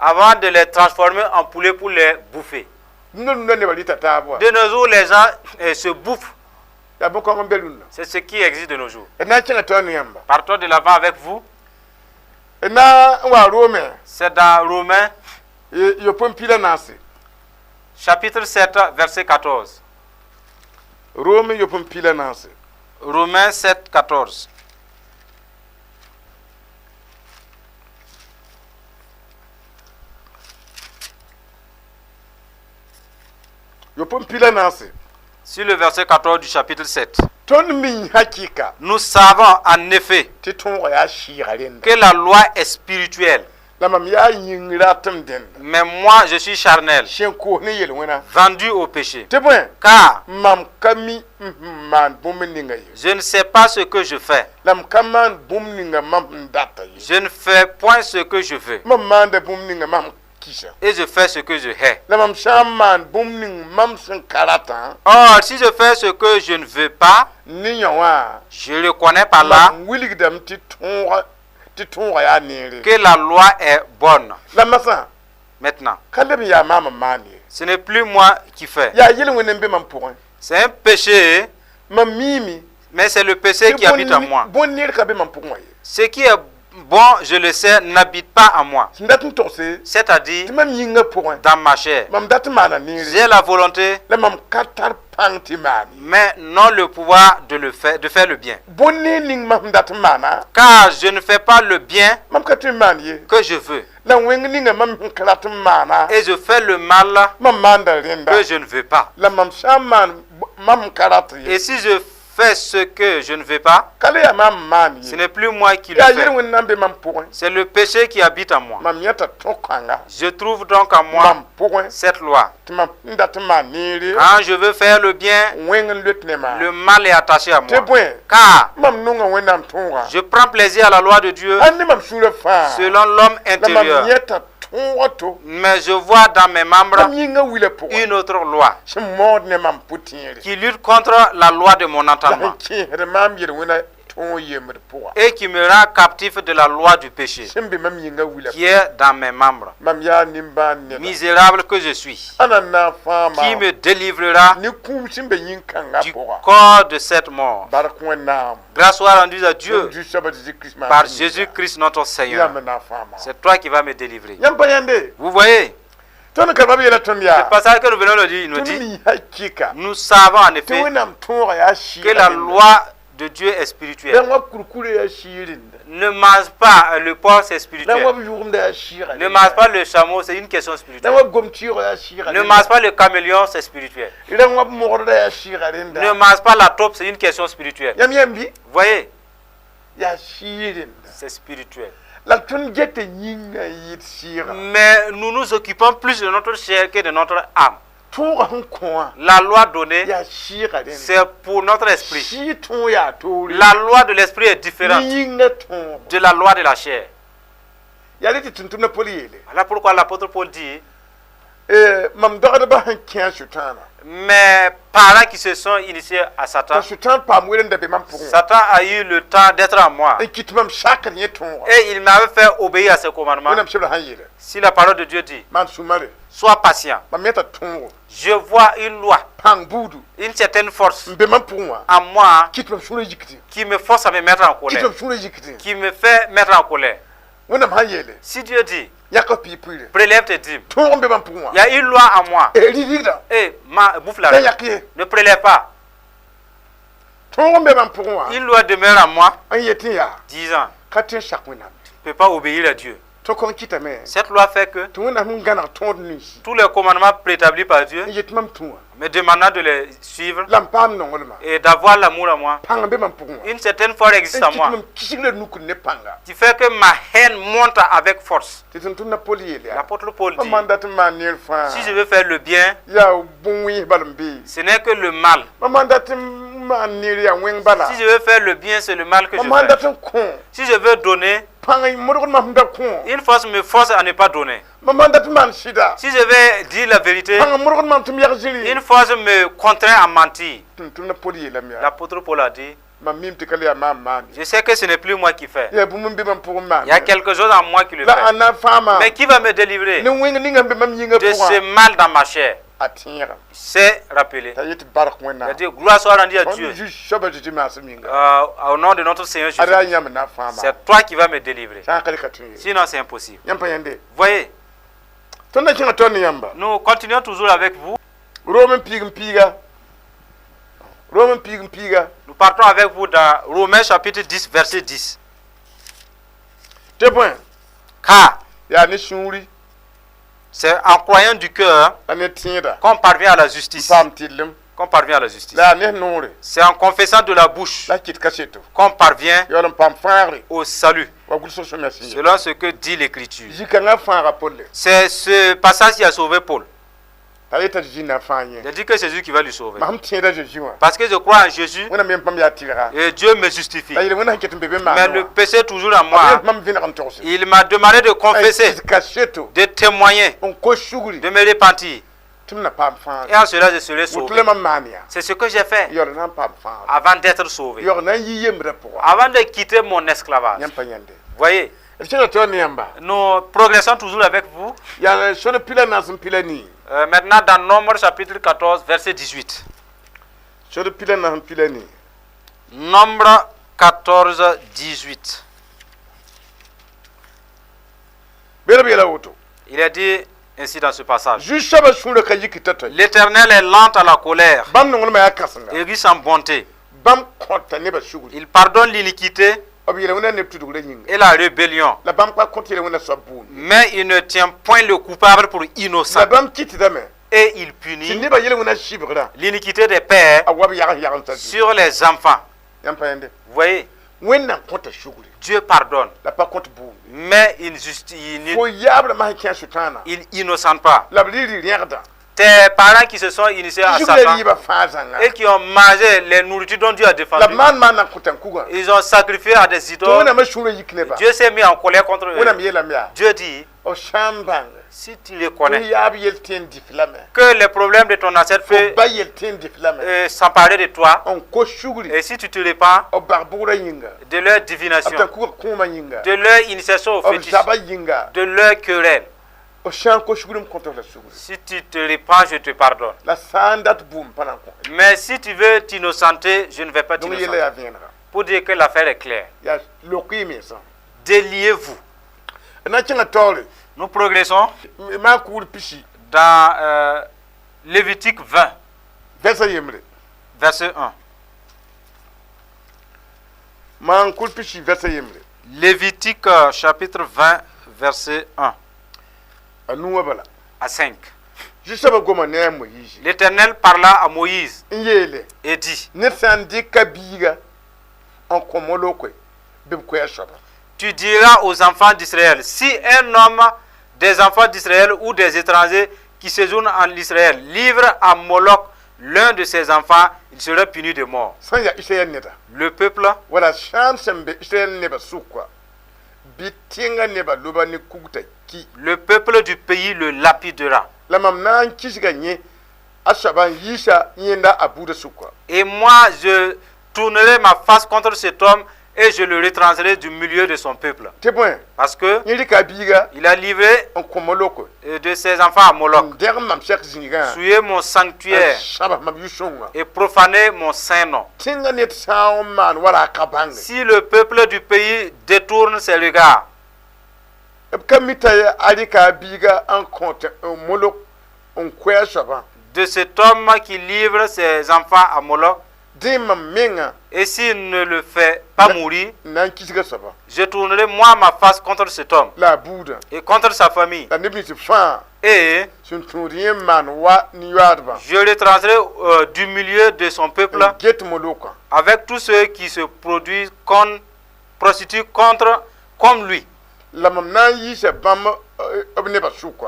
Avant de les transformer en poulet pour les bouffer. De nos jours, les gens se bouffent. C'est ce qui existe de nos jours. Partons de l'avant avec vous. C'est dans Romains, chapitre 7, verset 14. Romains 7, 14. Sur le verset 14 du chapitre 7. Nous savons en effet que la loi est spirituelle. Mais moi je suis charnel, vendu au péché. Car je ne sais pas ce que je fais. Je ne fais point ce que je veux. Et je fais ce que je hais. Or, si je fais ce que je ne veux pas, je le connais par là que la loi est bonne. Maintenant, ce n'est plus moi qui fais. C'est un péché, mais c'est le péché qui habite en moi. Ce qui est bon, je le sais, n'habite pas en moi. C'est-à-dire dans ma chair. J'ai la volonté, mais non le pouvoir de faire le bien. Car je ne fais pas le bien que je veux. Et je fais le mal que je ne veux pas. Et si je fais ce que je ne veux pas, ce n'est plus moi qui le fais. C'est le péché qui habite en moi. Je trouve donc en moi cette loi. Quand je veux faire le bien, le mal est attaché à moi. Car je prends plaisir à la loi de Dieu selon l'homme intérieur. Mais je vois dans mes membres une autre loi qui lutte contre la loi de mon entendement et qui me rend captif de la loi du péché qui est dans mes membres. Misérable que je suis, qui me délivrera du corps de cette mort? Grâce soit rendue à Dieu par Jésus-Christ notre Seigneur. C'est toi qui vas me délivrer. Vous voyez, c'est pas ça que nous venons de dire. Il nous dit, nous savons en effet que la loi de Dieu est spirituelle. Ne mange pas le porc, c'est spirituel. Ne mange pas le chameau, c'est une question spirituelle. Ne mange pas le caméléon, c'est spirituel. Ne mange pas la taupe, c'est une question spirituelle. Vous voyez, c'est spirituel. Mais nous nous occupons plus de notre chair que de notre âme. La loi donnée, c'est pour notre esprit. La loi de l'esprit est différente de la loi de la chair. Voilà pourquoi l'apôtre Paul dit, mes parents qui se sont initiés à Satan, Satan a eu le temps d'être en moi. Et il m'avait fait obéir à ses commandements. Si la parole de Dieu dit, sois patient, je vois une loi, une certaine force en moi qui me force à me mettre en colère, qui me fait mettre en colère. Si Dieu dit, prélève tes dîmes, il y a une loi en moi. Et bouffe la ne prélève pas. Une loi demeure en moi 10 ans. Tu ne peux pas obéir à Dieu. Cette loi fait que tous les commandements préétablis par Dieu, me demandant de les suivre et d'avoir l'amour à moi, une certaine force existe en moi qui fait que ma haine monte avec force. L'apôtre Paul dit, si je veux faire le bien, ce n'est que le mal. Si je veux faire le bien, c'est le mal que je fais. Si je veux donner, une force me force à ne pas donner. Si je vais dire la vérité, une force me contraint à mentir. L'apôtre Paul a dit, je sais que ce n'est plus moi qui fais. Il y a quelque chose en moi qui le fait. Mais qui va me délivrer de ce mal dans ma chair? C'est rappelé. Il a dit, gloire soit rendue à Dieu. Au nom de notre Seigneur Jésus, c'est toi qui vas me délivrer. Sinon, c'est impossible. Voyez, nous continuons toujours avec vous. Nous partons avec vous dans Romains chapitre 10, verset 10. Car c'est en croyant du cœur qu'on parvient à la justice. C'est en confessant de la bouche qu'on parvient au salut. Selon ce que dit l'Écriture. C'est ce passage qui a sauvé Paul. Il a dit que c'est Jésus qui va lui sauver. Parce que je crois en Jésus et Dieu me justifie. Mais le péché est toujours en moi. Il m'a demandé de confesser, de témoigner, de me repentir. Et en cela, je serai sauvé. C'est ce que j'ai fait avant d'être sauvé. Avant de quitter mon esclavage. Voyez, nous progressons toujours avec vous. Maintenant, dans Nombre chapitre 14, verset 18. Nombre 14, 18. Il a dit ainsi dans ce passage. L'Éternel est lent à la colère et riche en bonté. Il pardonne l'iniquité et la rébellion, mais il ne tient point le coupable pour innocent. Et il punit l'iniquité des pères sur les enfants. Vous voyez, Dieu pardonne, mais il innocente pas. Tes parents qui se sont initiés à Satan et qui ont mangé les nourritures dont Dieu a défendu, ils ont sacrifié à des idoles. Dieu s'est mis en colère contre eux. Dieu dit, si tu les connais, que les problèmes de ton ancêtre peuvent s'emparer de toi, et si tu te répands de leur divination, de leur initiation au fétiche, de leur querelle, si tu te répands, je te pardonne. Mais si tu veux t'innocenter, je ne vais pas t'innocenter. Pour dire que l'affaire est claire. Déliez-vous. Nous progressons dans Lévitique 20, verset 1. Lévitique chapitre 20, verset 1 à 5. L'Éternel parla à Moïse et dit, tu diras aux enfants d'Israël, si un homme des enfants d'Israël ou des étrangers qui séjournent en Israël livre à Moloch l'un de ses enfants, il sera puni de mort. Le peuple, du pays le lapidera. Et moi, je tournerai ma face contre cet homme et je le retrancherai du milieu de son peuple. Parce que il a livré de ses enfants à Moloch, souillé mon sanctuaire et profané mon saint nom. Si le peuple du pays détourne ses regards, de cet homme qui livre ses enfants à Moloch, et s'il ne le fait pas mourir, je tournerai moi ma face contre cet homme et contre sa famille. Et je le retrancherai du milieu de son peuple avec tous ceux qui se prostituent comme lui,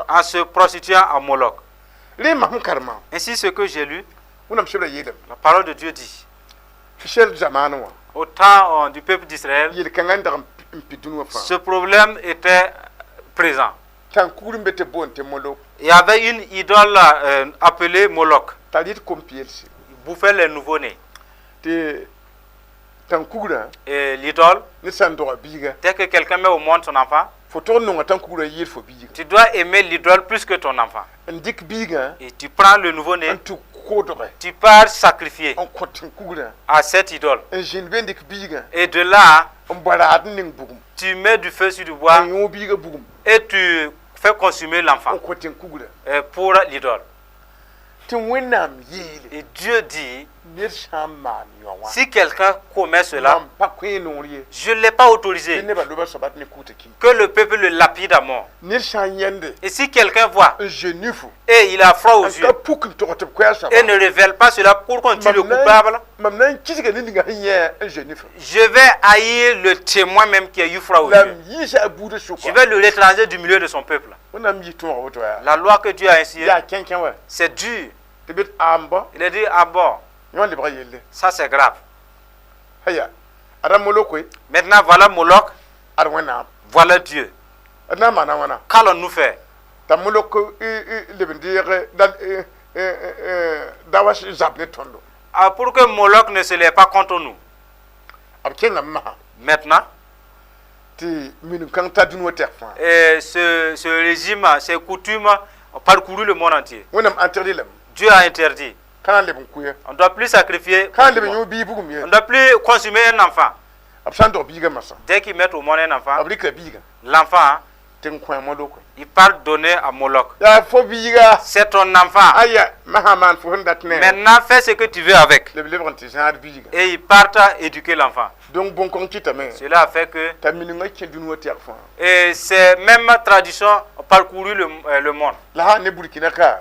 en se prostituant à Moloch. Ainsi, ce que j'ai lu, la parole de Dieu dit, au temps du peuple d'Israël, ce problème était présent. Il y avait une idole appelée Moloch. Il bouffait les nouveau-nés. Et l'idole, dès que quelqu'un met au monde son enfant, tu dois aimer l'idole plus que ton enfant. Et tu prends le nouveau-né, tu pars sacrifier à cette idole. Et de là, tu mets du feu sur du bois et tu fais consumer l'enfant pour l'idole. Et Dieu dit, si quelqu'un commet cela, je ne l'ai pas autorisé, que le peuple le lapide à mort. Et si quelqu'un voit et il a froid aux yeux et ne révèle pas cela pour qu'on tue le coupable, je vais haïr le témoin même qui a eu froid aux yeux. Je vais le retrancher du milieu de son peuple. La loi que Dieu a initiée, c'est dur. Il a dit à bord. Ça c'est grave. Maintenant voilà Moloch, voilà Dieu. Qu'allons-nous faire? Pour que Moloch ne se lève pas contre nous. Maintenant, ce régime, ces coutumes ont parcouru le monde entier. Dieu a interdit. On ne doit plus sacrifier. On ne doit plus consumer un enfant. Dès qu'ils mettent au monde un enfant, l'enfant, il part donner à Moloch. C'est ton enfant. Maintenant, fais ce que tu veux avec. Et ils partent éduquer l'enfant. Cela a fait que et ces mêmes traditions ont parcouru le monde.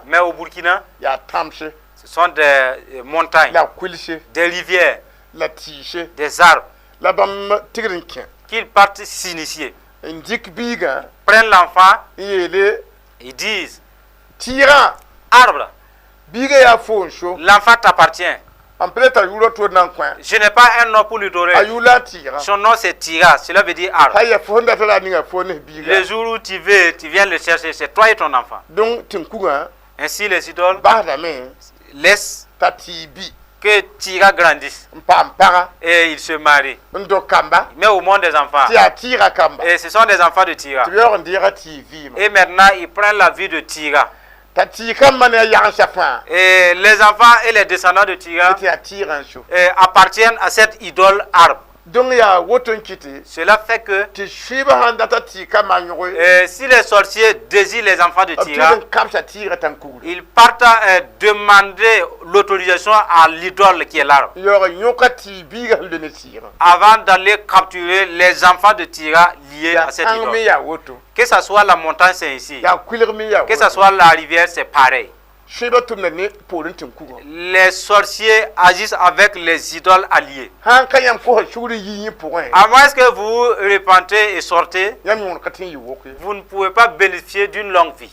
Mais au Burkina, ce sont des montagnes, des rivières, des arbres qu'ils partent s'initier. Prennent l'enfant, ils disent, arbre, l'enfant t'appartient. Je n'ai pas un nom pour lui donner. Son nom c'est Tira, cela veut dire arbre. Le jour où tu viens le chercher, c'est toi et ton enfant. Ainsi les idoles laissent que Tira grandisse et il se marie. Mais au monde des enfants. Et ce sont des enfants de Tira. Et maintenant ils prennent la vie de Tira. Et les enfants et les descendants de Tira appartiennent à cette idole arbre. Cela fait que si les sorciers désirent les enfants de Tira, ils partent demander l'autorisation à l'idole qui est l'arbre avant d'aller capturer les enfants de Tira liés à cette idole. Que ce soit la montagne, c'est ici. Que ce soit la rivière, c'est pareil. Les sorciers agissent avec les idoles alliées. À moins que vous vous repentez et sortez, vous ne pouvez pas bénéficier d'une longue vie.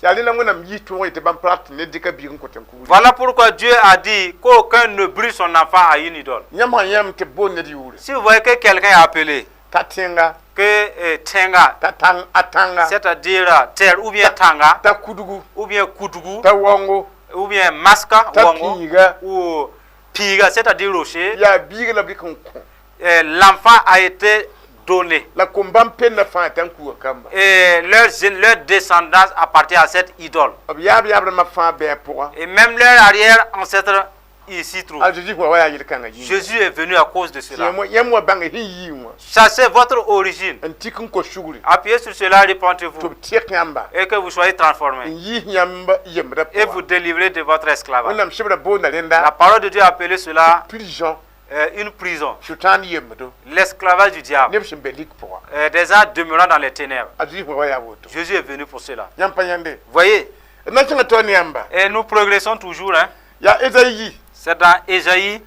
Voilà pourquoi Dieu a dit qu'aucun ne brûle son enfant à une idole. Si vous voyez que quelqu'un est appelé, que tenga, c'est-à-dire terre, ou bien tanga, ou bien kudugu, ou bien maska, ou piga, c'est-à-dire rocher, l'enfant a été donné. Et leur descendance appartient à cette idole. Et même leur arrière ancêtre ici trouve. Jésus est venu à cause de cela. Chassez votre origine. Appuyez sur cela, repentez-vous. Et que vous soyez transformés. Et vous délivrez de votre esclavage. La parole de Dieu a appelé cela une prison. L'esclavage du diable. Des âmes demeurant dans les ténèbres. Jésus est venu pour cela. Voyez. Et nous progressons toujours. C'est dans Ésaïe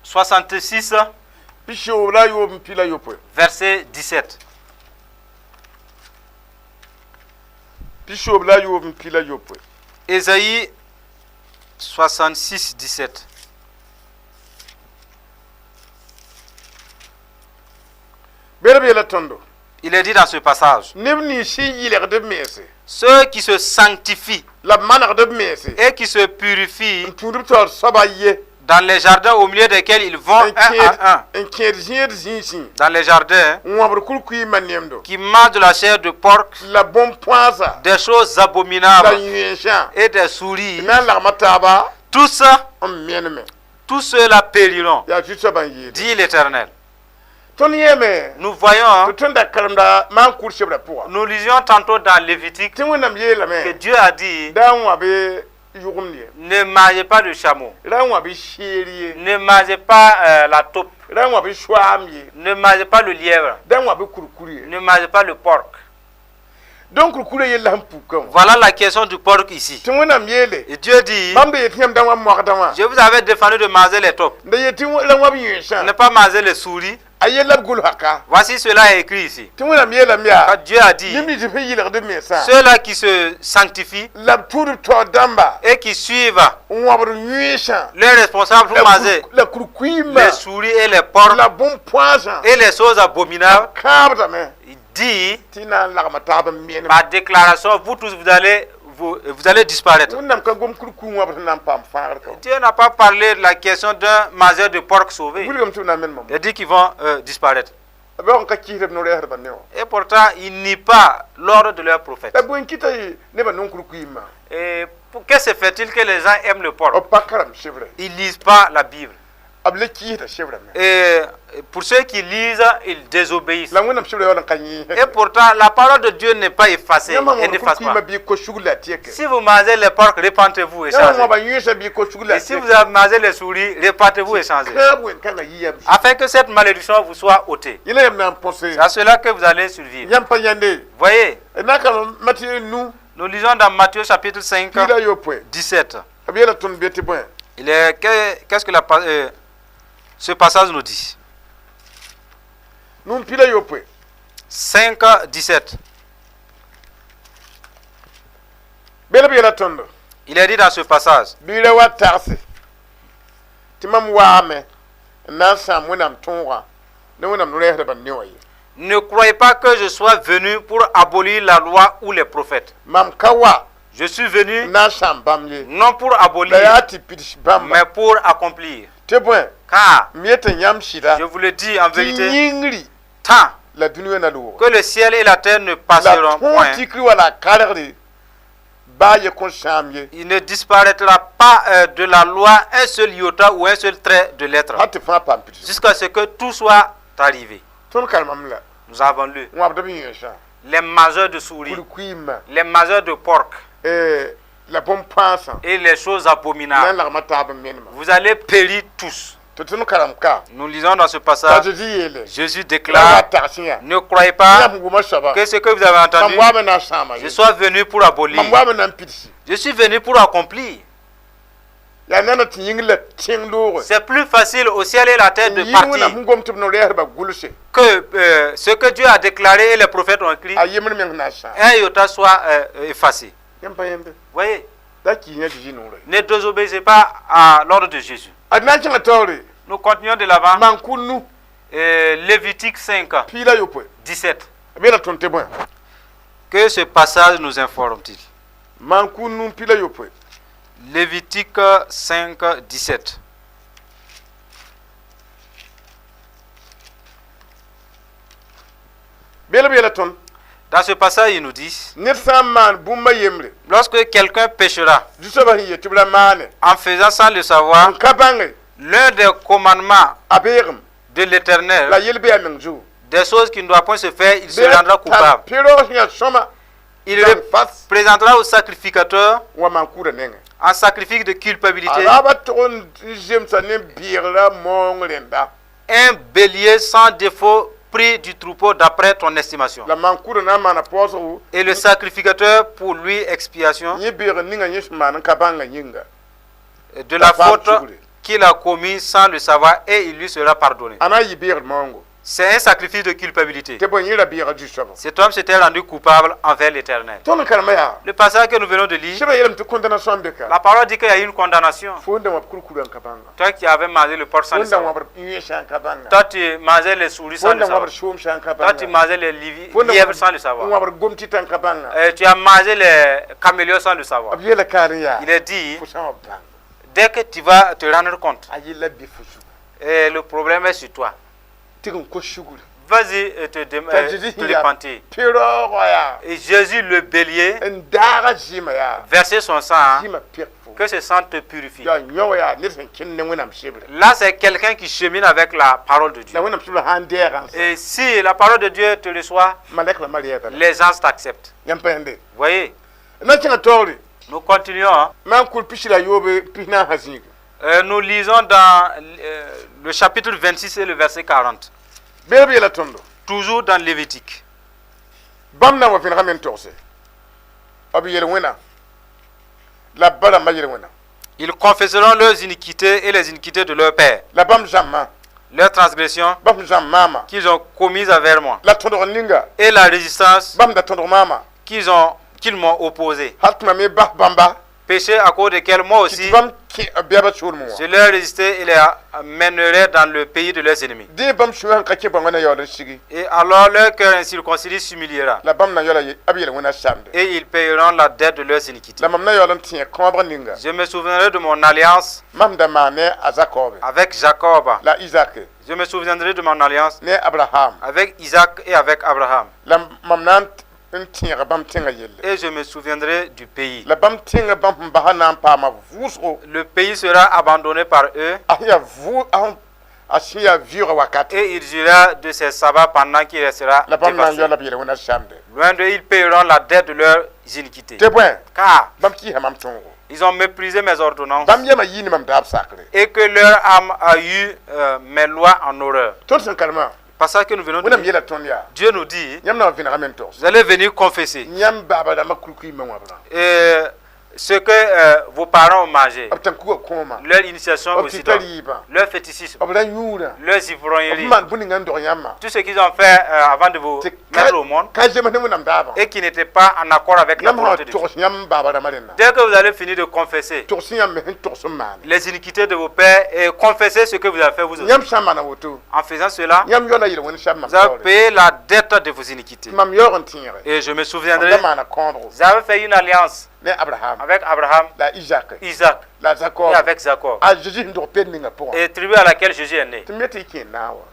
66, verset 17. Ésaïe 66, 17. Il est dit dans ce passage, ceux qui se sanctifient et qui se purifient dans les jardins au milieu desquels ils vont un à un, dans les jardins qui mangent de la chair de porc, des choses abominables et des souris, tous ceux-là périront, dit l'Éternel. Nous voyons, nous lisions tantôt dans Lévitique que Dieu a dit, ne mangez pas de chameau, ne mangez pas la taupe, ne mangez pas le lièvre, ne mangez pas le porc. Donc, voilà la question du porc ici. Et Dieu dit, je vous avais défendu de manger les taupes, ne pas manger les souris. Voici cela est écrit ici. Quand Dieu a dit, ceux-là qui se sanctifient et qui suivent les responsables pour manger les souris et les porcs et les choses abominables, il dit, par déclaration, vous tous vous allez disparaître. Dieu n'a pas parlé de la question d'un mangeur de porc sauvé. Il dit qu'ils vont disparaître. Et pourtant, il nie pas l'ordre de leur prophète. Et qu'est-ce que fait-il que les gens aiment le porc? Ils ne lisent pas la Bible. Et pour ceux qui lisent, ils désobéissent. Et pourtant, la parole de Dieu n'est pas effacée et n'efface pas. Si vous mangez les porcs, repentez-vous et changez. Et si vous mangez les souris, repentez-vous et changez. Afin que cette malédiction vous soit ôtée. C'est à cela que vous allez survivre. Voyez, nous lisons dans Matthieu chapitre 5, 17. Qu'est-ce que ce passage nous dit? 5, 17. Il est dit dans ce passage, ne croyez pas que je sois venu pour abolir la loi ou les prophètes. Je suis venu non pour abolir, mais pour accomplir. Car, je vous le dis en vérité, tant que le ciel et la terre ne passeront point, il ne disparaîtra pas de la loi un seul iota ou un seul trait de lettre, jusqu'à ce que tout soit arrivé. Nous avons lu les mangeurs de souris, les mangeurs de porc, et les choses abominables. Vous allez périr tous. Nous lisons dans ce passage, Jésus déclare, ne croyez pas que ce que vous avez entendu, je sois venu pour abolir. Je suis venu pour accomplir. C'est plus facile au ciel et la terre de partir que ce que Dieu a déclaré et les prophètes ont écrit, un iota soit effacé. Voyez, ne désobéissez pas à l'ordre de Jésus. Nous continuons de l'avant. Lévitique 5, 17. Que ce passage nous informe-t-il? Lévitique 5, 17. Dans ce passage, il nous dit, lorsque quelqu'un péchera en faisant sans le savoir l'un des commandements de l'Éternel, des choses qui ne doivent point se faire, il se rendra coupable. Il le présentera au sacrificateur en sacrifice de culpabilité un bélier sans défaut pris du troupeau d'après ton estimation. Et le sacrificateur pour lui expiation de la faute qu'il a commise sans le savoir, et il lui sera pardonné. C'est un sacrifice de culpabilité. Cet homme s'était rendu coupable envers l'Éternel. Le passage que nous venons de lire, la parole dit qu'il y a eu une condamnation. Toi qui avais mangé le porc sans le savoir, toi tu mangeais les souris sans le savoir, toi tu mangeais les lièvres sans le savoir, tu as mangé les camélias sans le savoir. Il est dit, dès que tu vas te rendre compte, et le problème est sur toi, vas-y te repentir. Et Jésus, le bélier, versait son sang, que ce sang te purifie. Là, c'est quelqu'un qui chemine avec la parole de Dieu. Et si la parole de Dieu te reçoit, les anges t'acceptent. Voyez, nous continuons. Nous lisons dans le chapitre 26 et le verset 40. Toujours dans Lévitique. Ils confesseront leurs iniquités et les iniquités de leur père, leurs transgressions qu'ils ont commises envers moi, et la résistance qu'ils m'ont opposée. Péché à cause desquels moi aussi je leur résistais et les mènerai dans le pays de leurs ennemis. Et alors leur cœur incirconcis s'humiliera, et ils payeront la dette de leurs iniquités. Je me souviendrai de mon alliance avec Jacob. Je me souviendrai de mon alliance avec Isaac et avec Abraham. Et je me souviendrai du pays. Le pays sera abandonné par eux, et il jouira de ses sabbats pendant qu'il restera dévasté. Loin d'eux, ils paieront la dette de leurs iniquités, car ils ont méprisé mes ordonnances, et que leur âme a eu mes lois en horreur. Passage que nous venons de lire, Dieu nous dit, vous allez venir confesser ce que vos parents ont mangé, leur initiation au sida, leur fétichisme, leurs ivrogneries, tout ce qu'ils ont fait avant de vous mettre au monde et qui n'était pas en accord avec la volonté de Dieu. Dès que vous allez finir de confesser les iniquités de vos pères et confesser ce que vous avez fait vous aussi, en faisant cela, vous avez payé la dette de vos iniquités. Et je me souviendrai, vous avez fait une alliance avec Abraham, Isaac et avec Jacob, et tribu à laquelle Jésus est né.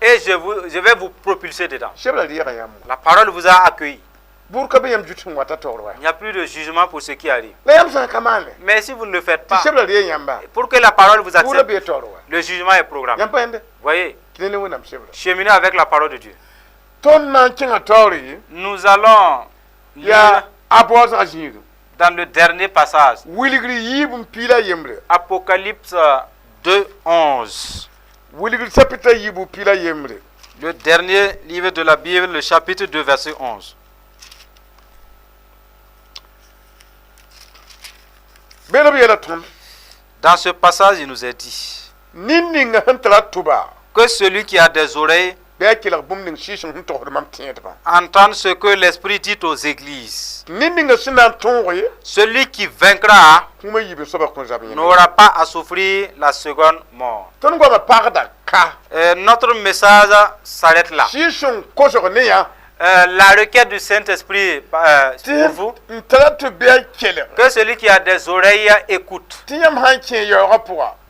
Et je vais vous propulser dedans. La parole vous a accueilli. Il n'y a plus de jugement pour ce qui arrive. Mais si vous ne le faites pas, pour que la parole vous accepte, le jugement est programmé. Voyez, cheminez avec la parole de Dieu. Nous allons lire dans le dernier passage, Apocalypse 2:11. Le dernier livre de la Bible, le chapitre 2, verset 11. Dans ce passage, il nous est dit que celui qui a des oreilles entende ce que l'Esprit dit aux églises. Celui qui vaincra n'aura pas à souffrir la seconde mort. Notre message s'arrête là. La requête du Saint-Esprit pour vous, que celui qui a des oreilles écoute.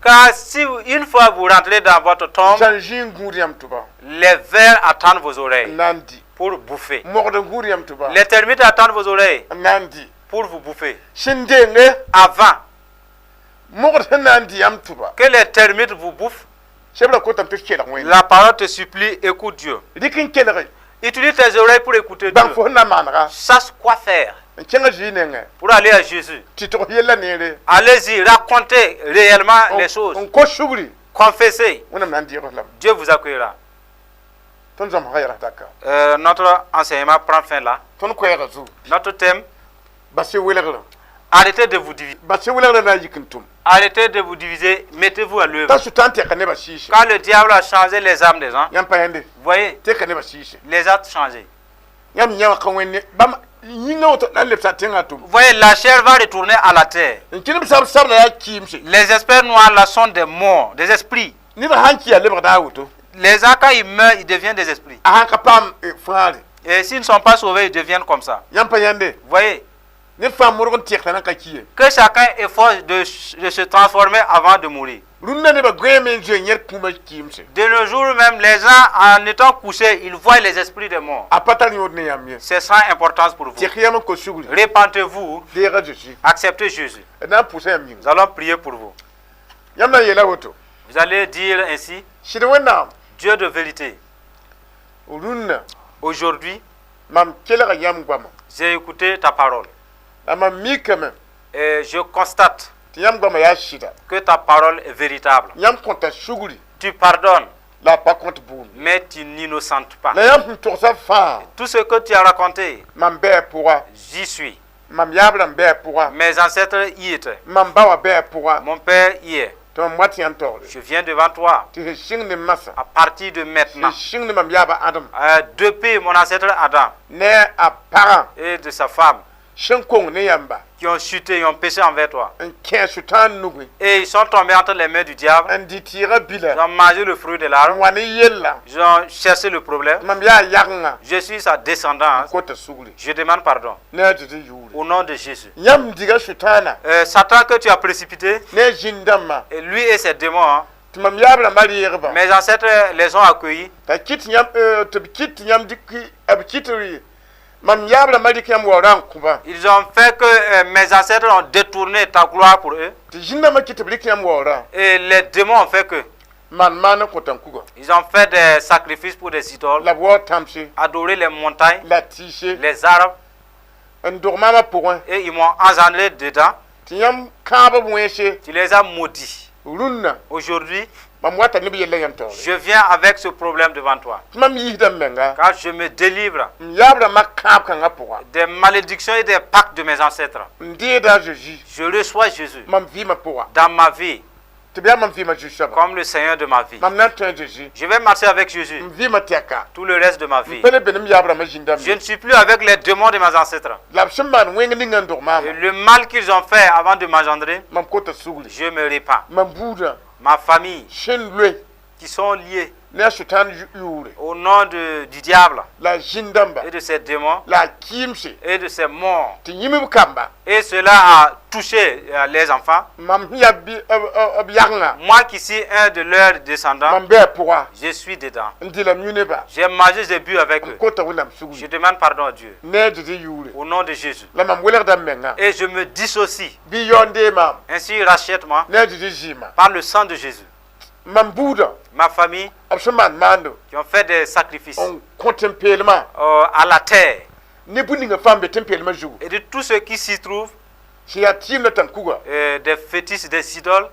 Car si une fois vous rentrez dans votre tombe, les vers attendent vos oreilles pour bouffer. Les termites attendent vos oreilles pour vous bouffer. Avant que les termites vous bouffent, la parole te supplie, écoute Dieu. Utilise tes oreilles pour écouter Dieu. Sache quoi faire pour aller à Jésus. Allez-y, racontez réellement les choses. Confessez. Dieu vous accueillera. Notre enseignement prend fin là. Notre thème: arrêtez de vous diviser. Arrêtez de vous diviser, mettez-vous à l'œuvre. Quand le diable a changé les âmes des gens, vous voyez, les a changés. Vous voyez, la chair va retourner à la terre. Les esprits noirs là sont des morts, des esprits. Les gens, quand ils meurent, ils deviennent des esprits. Et s'ils ne sont pas sauvés, ils deviennent comme ça. Vous voyez, que chacun efforce de se transformer avant de mourir. De nos jours même, les gens, en étant couchés, ils voient les esprits des morts. C'est sans importance pour vous. Répentez-vous, acceptez Jésus. Nous allons prier pour vous. Vous allez dire ainsi: Dieu de vérité, aujourd'hui, j'ai écouté ta parole. Et je constate que ta parole est véritable. Tu pardonnes, mais tu n'innocentes pas. Tout ce que tu as raconté, j'y suis. Mes ancêtres y étaient. Mon père y est. Je viens devant toi à partir de maintenant. Depuis mon ancêtre Adam et de sa femme, qui ont chuté, ils ont péché envers toi. Et ils sont tombés entre les mains du diable. Ils ont mangé le fruit de l'arbre. Ils ont cherché le problème. Je suis sa descendance. Je demande pardon. Au nom de Jésus. Satan que tu as précipité, et lui et ses démons, mes ancêtres les ont accueillis. Ils ont fait que mes ancêtres ont détourné ta gloire pour eux. Et les démons ont fait que ils ont fait des sacrifices pour des idoles, adorer les montagnes, les arbres, et ils m'ont engendré dedans. Tu les as maudits. Aujourd'hui, je viens avec ce problème devant toi. Car je me délivre des malédictions et des pactes de mes ancêtres. Je reçois Jésus dans ma vie comme le Seigneur de ma vie. Je vais marcher avec Jésus tout le reste de ma vie. Je ne suis plus avec les démons de mes ancêtres. Et le mal qu'ils ont fait avant de m'engendrer, je me répands. Ma famille, qui sont liés au nom du diable et de ses démons et de ses morts. Et cela a touché les enfants. Moi qui suis un de leurs descendants, je suis dedans. J'ai mangé, j'ai bu avec eux. Je demande pardon à Dieu au nom de Jésus. Et je me dissocie. Ainsi rachète-moi par le sang de Jésus. Ma famille, qui ont fait des sacrifices à la terre, et de tout ce qui s'y trouve, des fétiches, des idoles,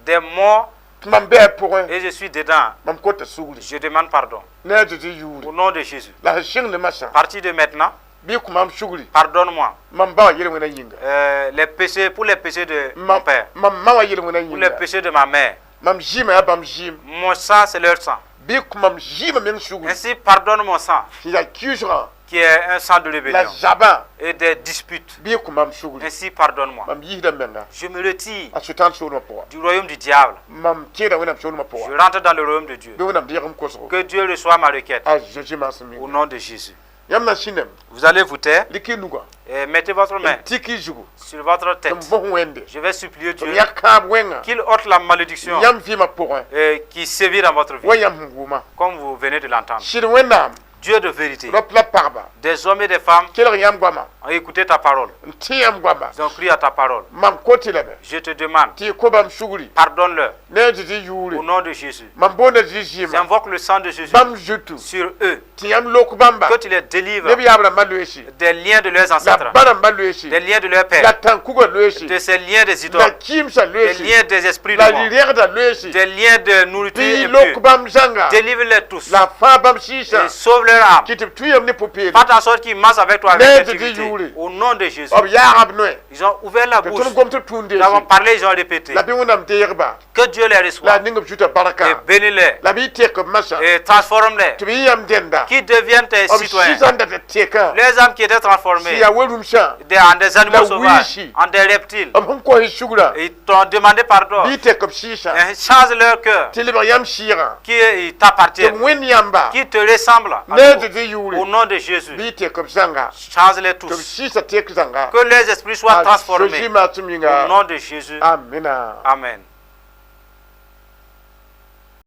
des morts, Et je suis dedans. Je demande pardon. Au nom de Jésus. À partir de maintenant, pardonne-moi. Les péchés, pour les péchés de mon père. Pour les péchés de ma mère. Mon sang, c'est leur sang. Ainsi, pardonne mon sang, qui est un sang de rébellion et des disputes. Ainsi, pardonne-moi. Je me retire du royaume du diable. Je rentre dans le royaume de Dieu. Que Dieu reçoive ma requête. Au nom de Jésus. Vous allez vous taire et mettez votre main sur votre tête. Je vais supplier Dieu qu'il ôte la malédiction qui sévit dans votre vie, comme vous venez de l'entendre. Dieu de vérité, des hommes et des femmes ont écouté ta parole. Ils ont cru à ta parole. Je te demande, pardonne-leur au nom de Jésus. J'invoque le sang de Jésus sur eux, que tu les délivres des liens de leurs ancêtres, des liens de leurs pères, de ces liens des idoles, des liens des esprits de mort, des liens de nourriture impure. Délivre-les tous et sauve leur âme. Fais en sorte qu'ils marchent avec toi avec intégrité. Au nom de Jésus. Ils ont ouvert la bouche. Nous avons parlé, ils ont répété. Que Dieu les reçoive et bénis-les et transforme-les, qui deviennent tes citoyens. Les âmes qui étaient transformées en des animaux sauvages, en des reptiles, ils t'ont demandé pardon et change leur cœur qui t'appartient, qui te ressemble. Au nom de Jésus, change-les tous. Que les esprits soient transformés. Au nom de Jésus. Amen.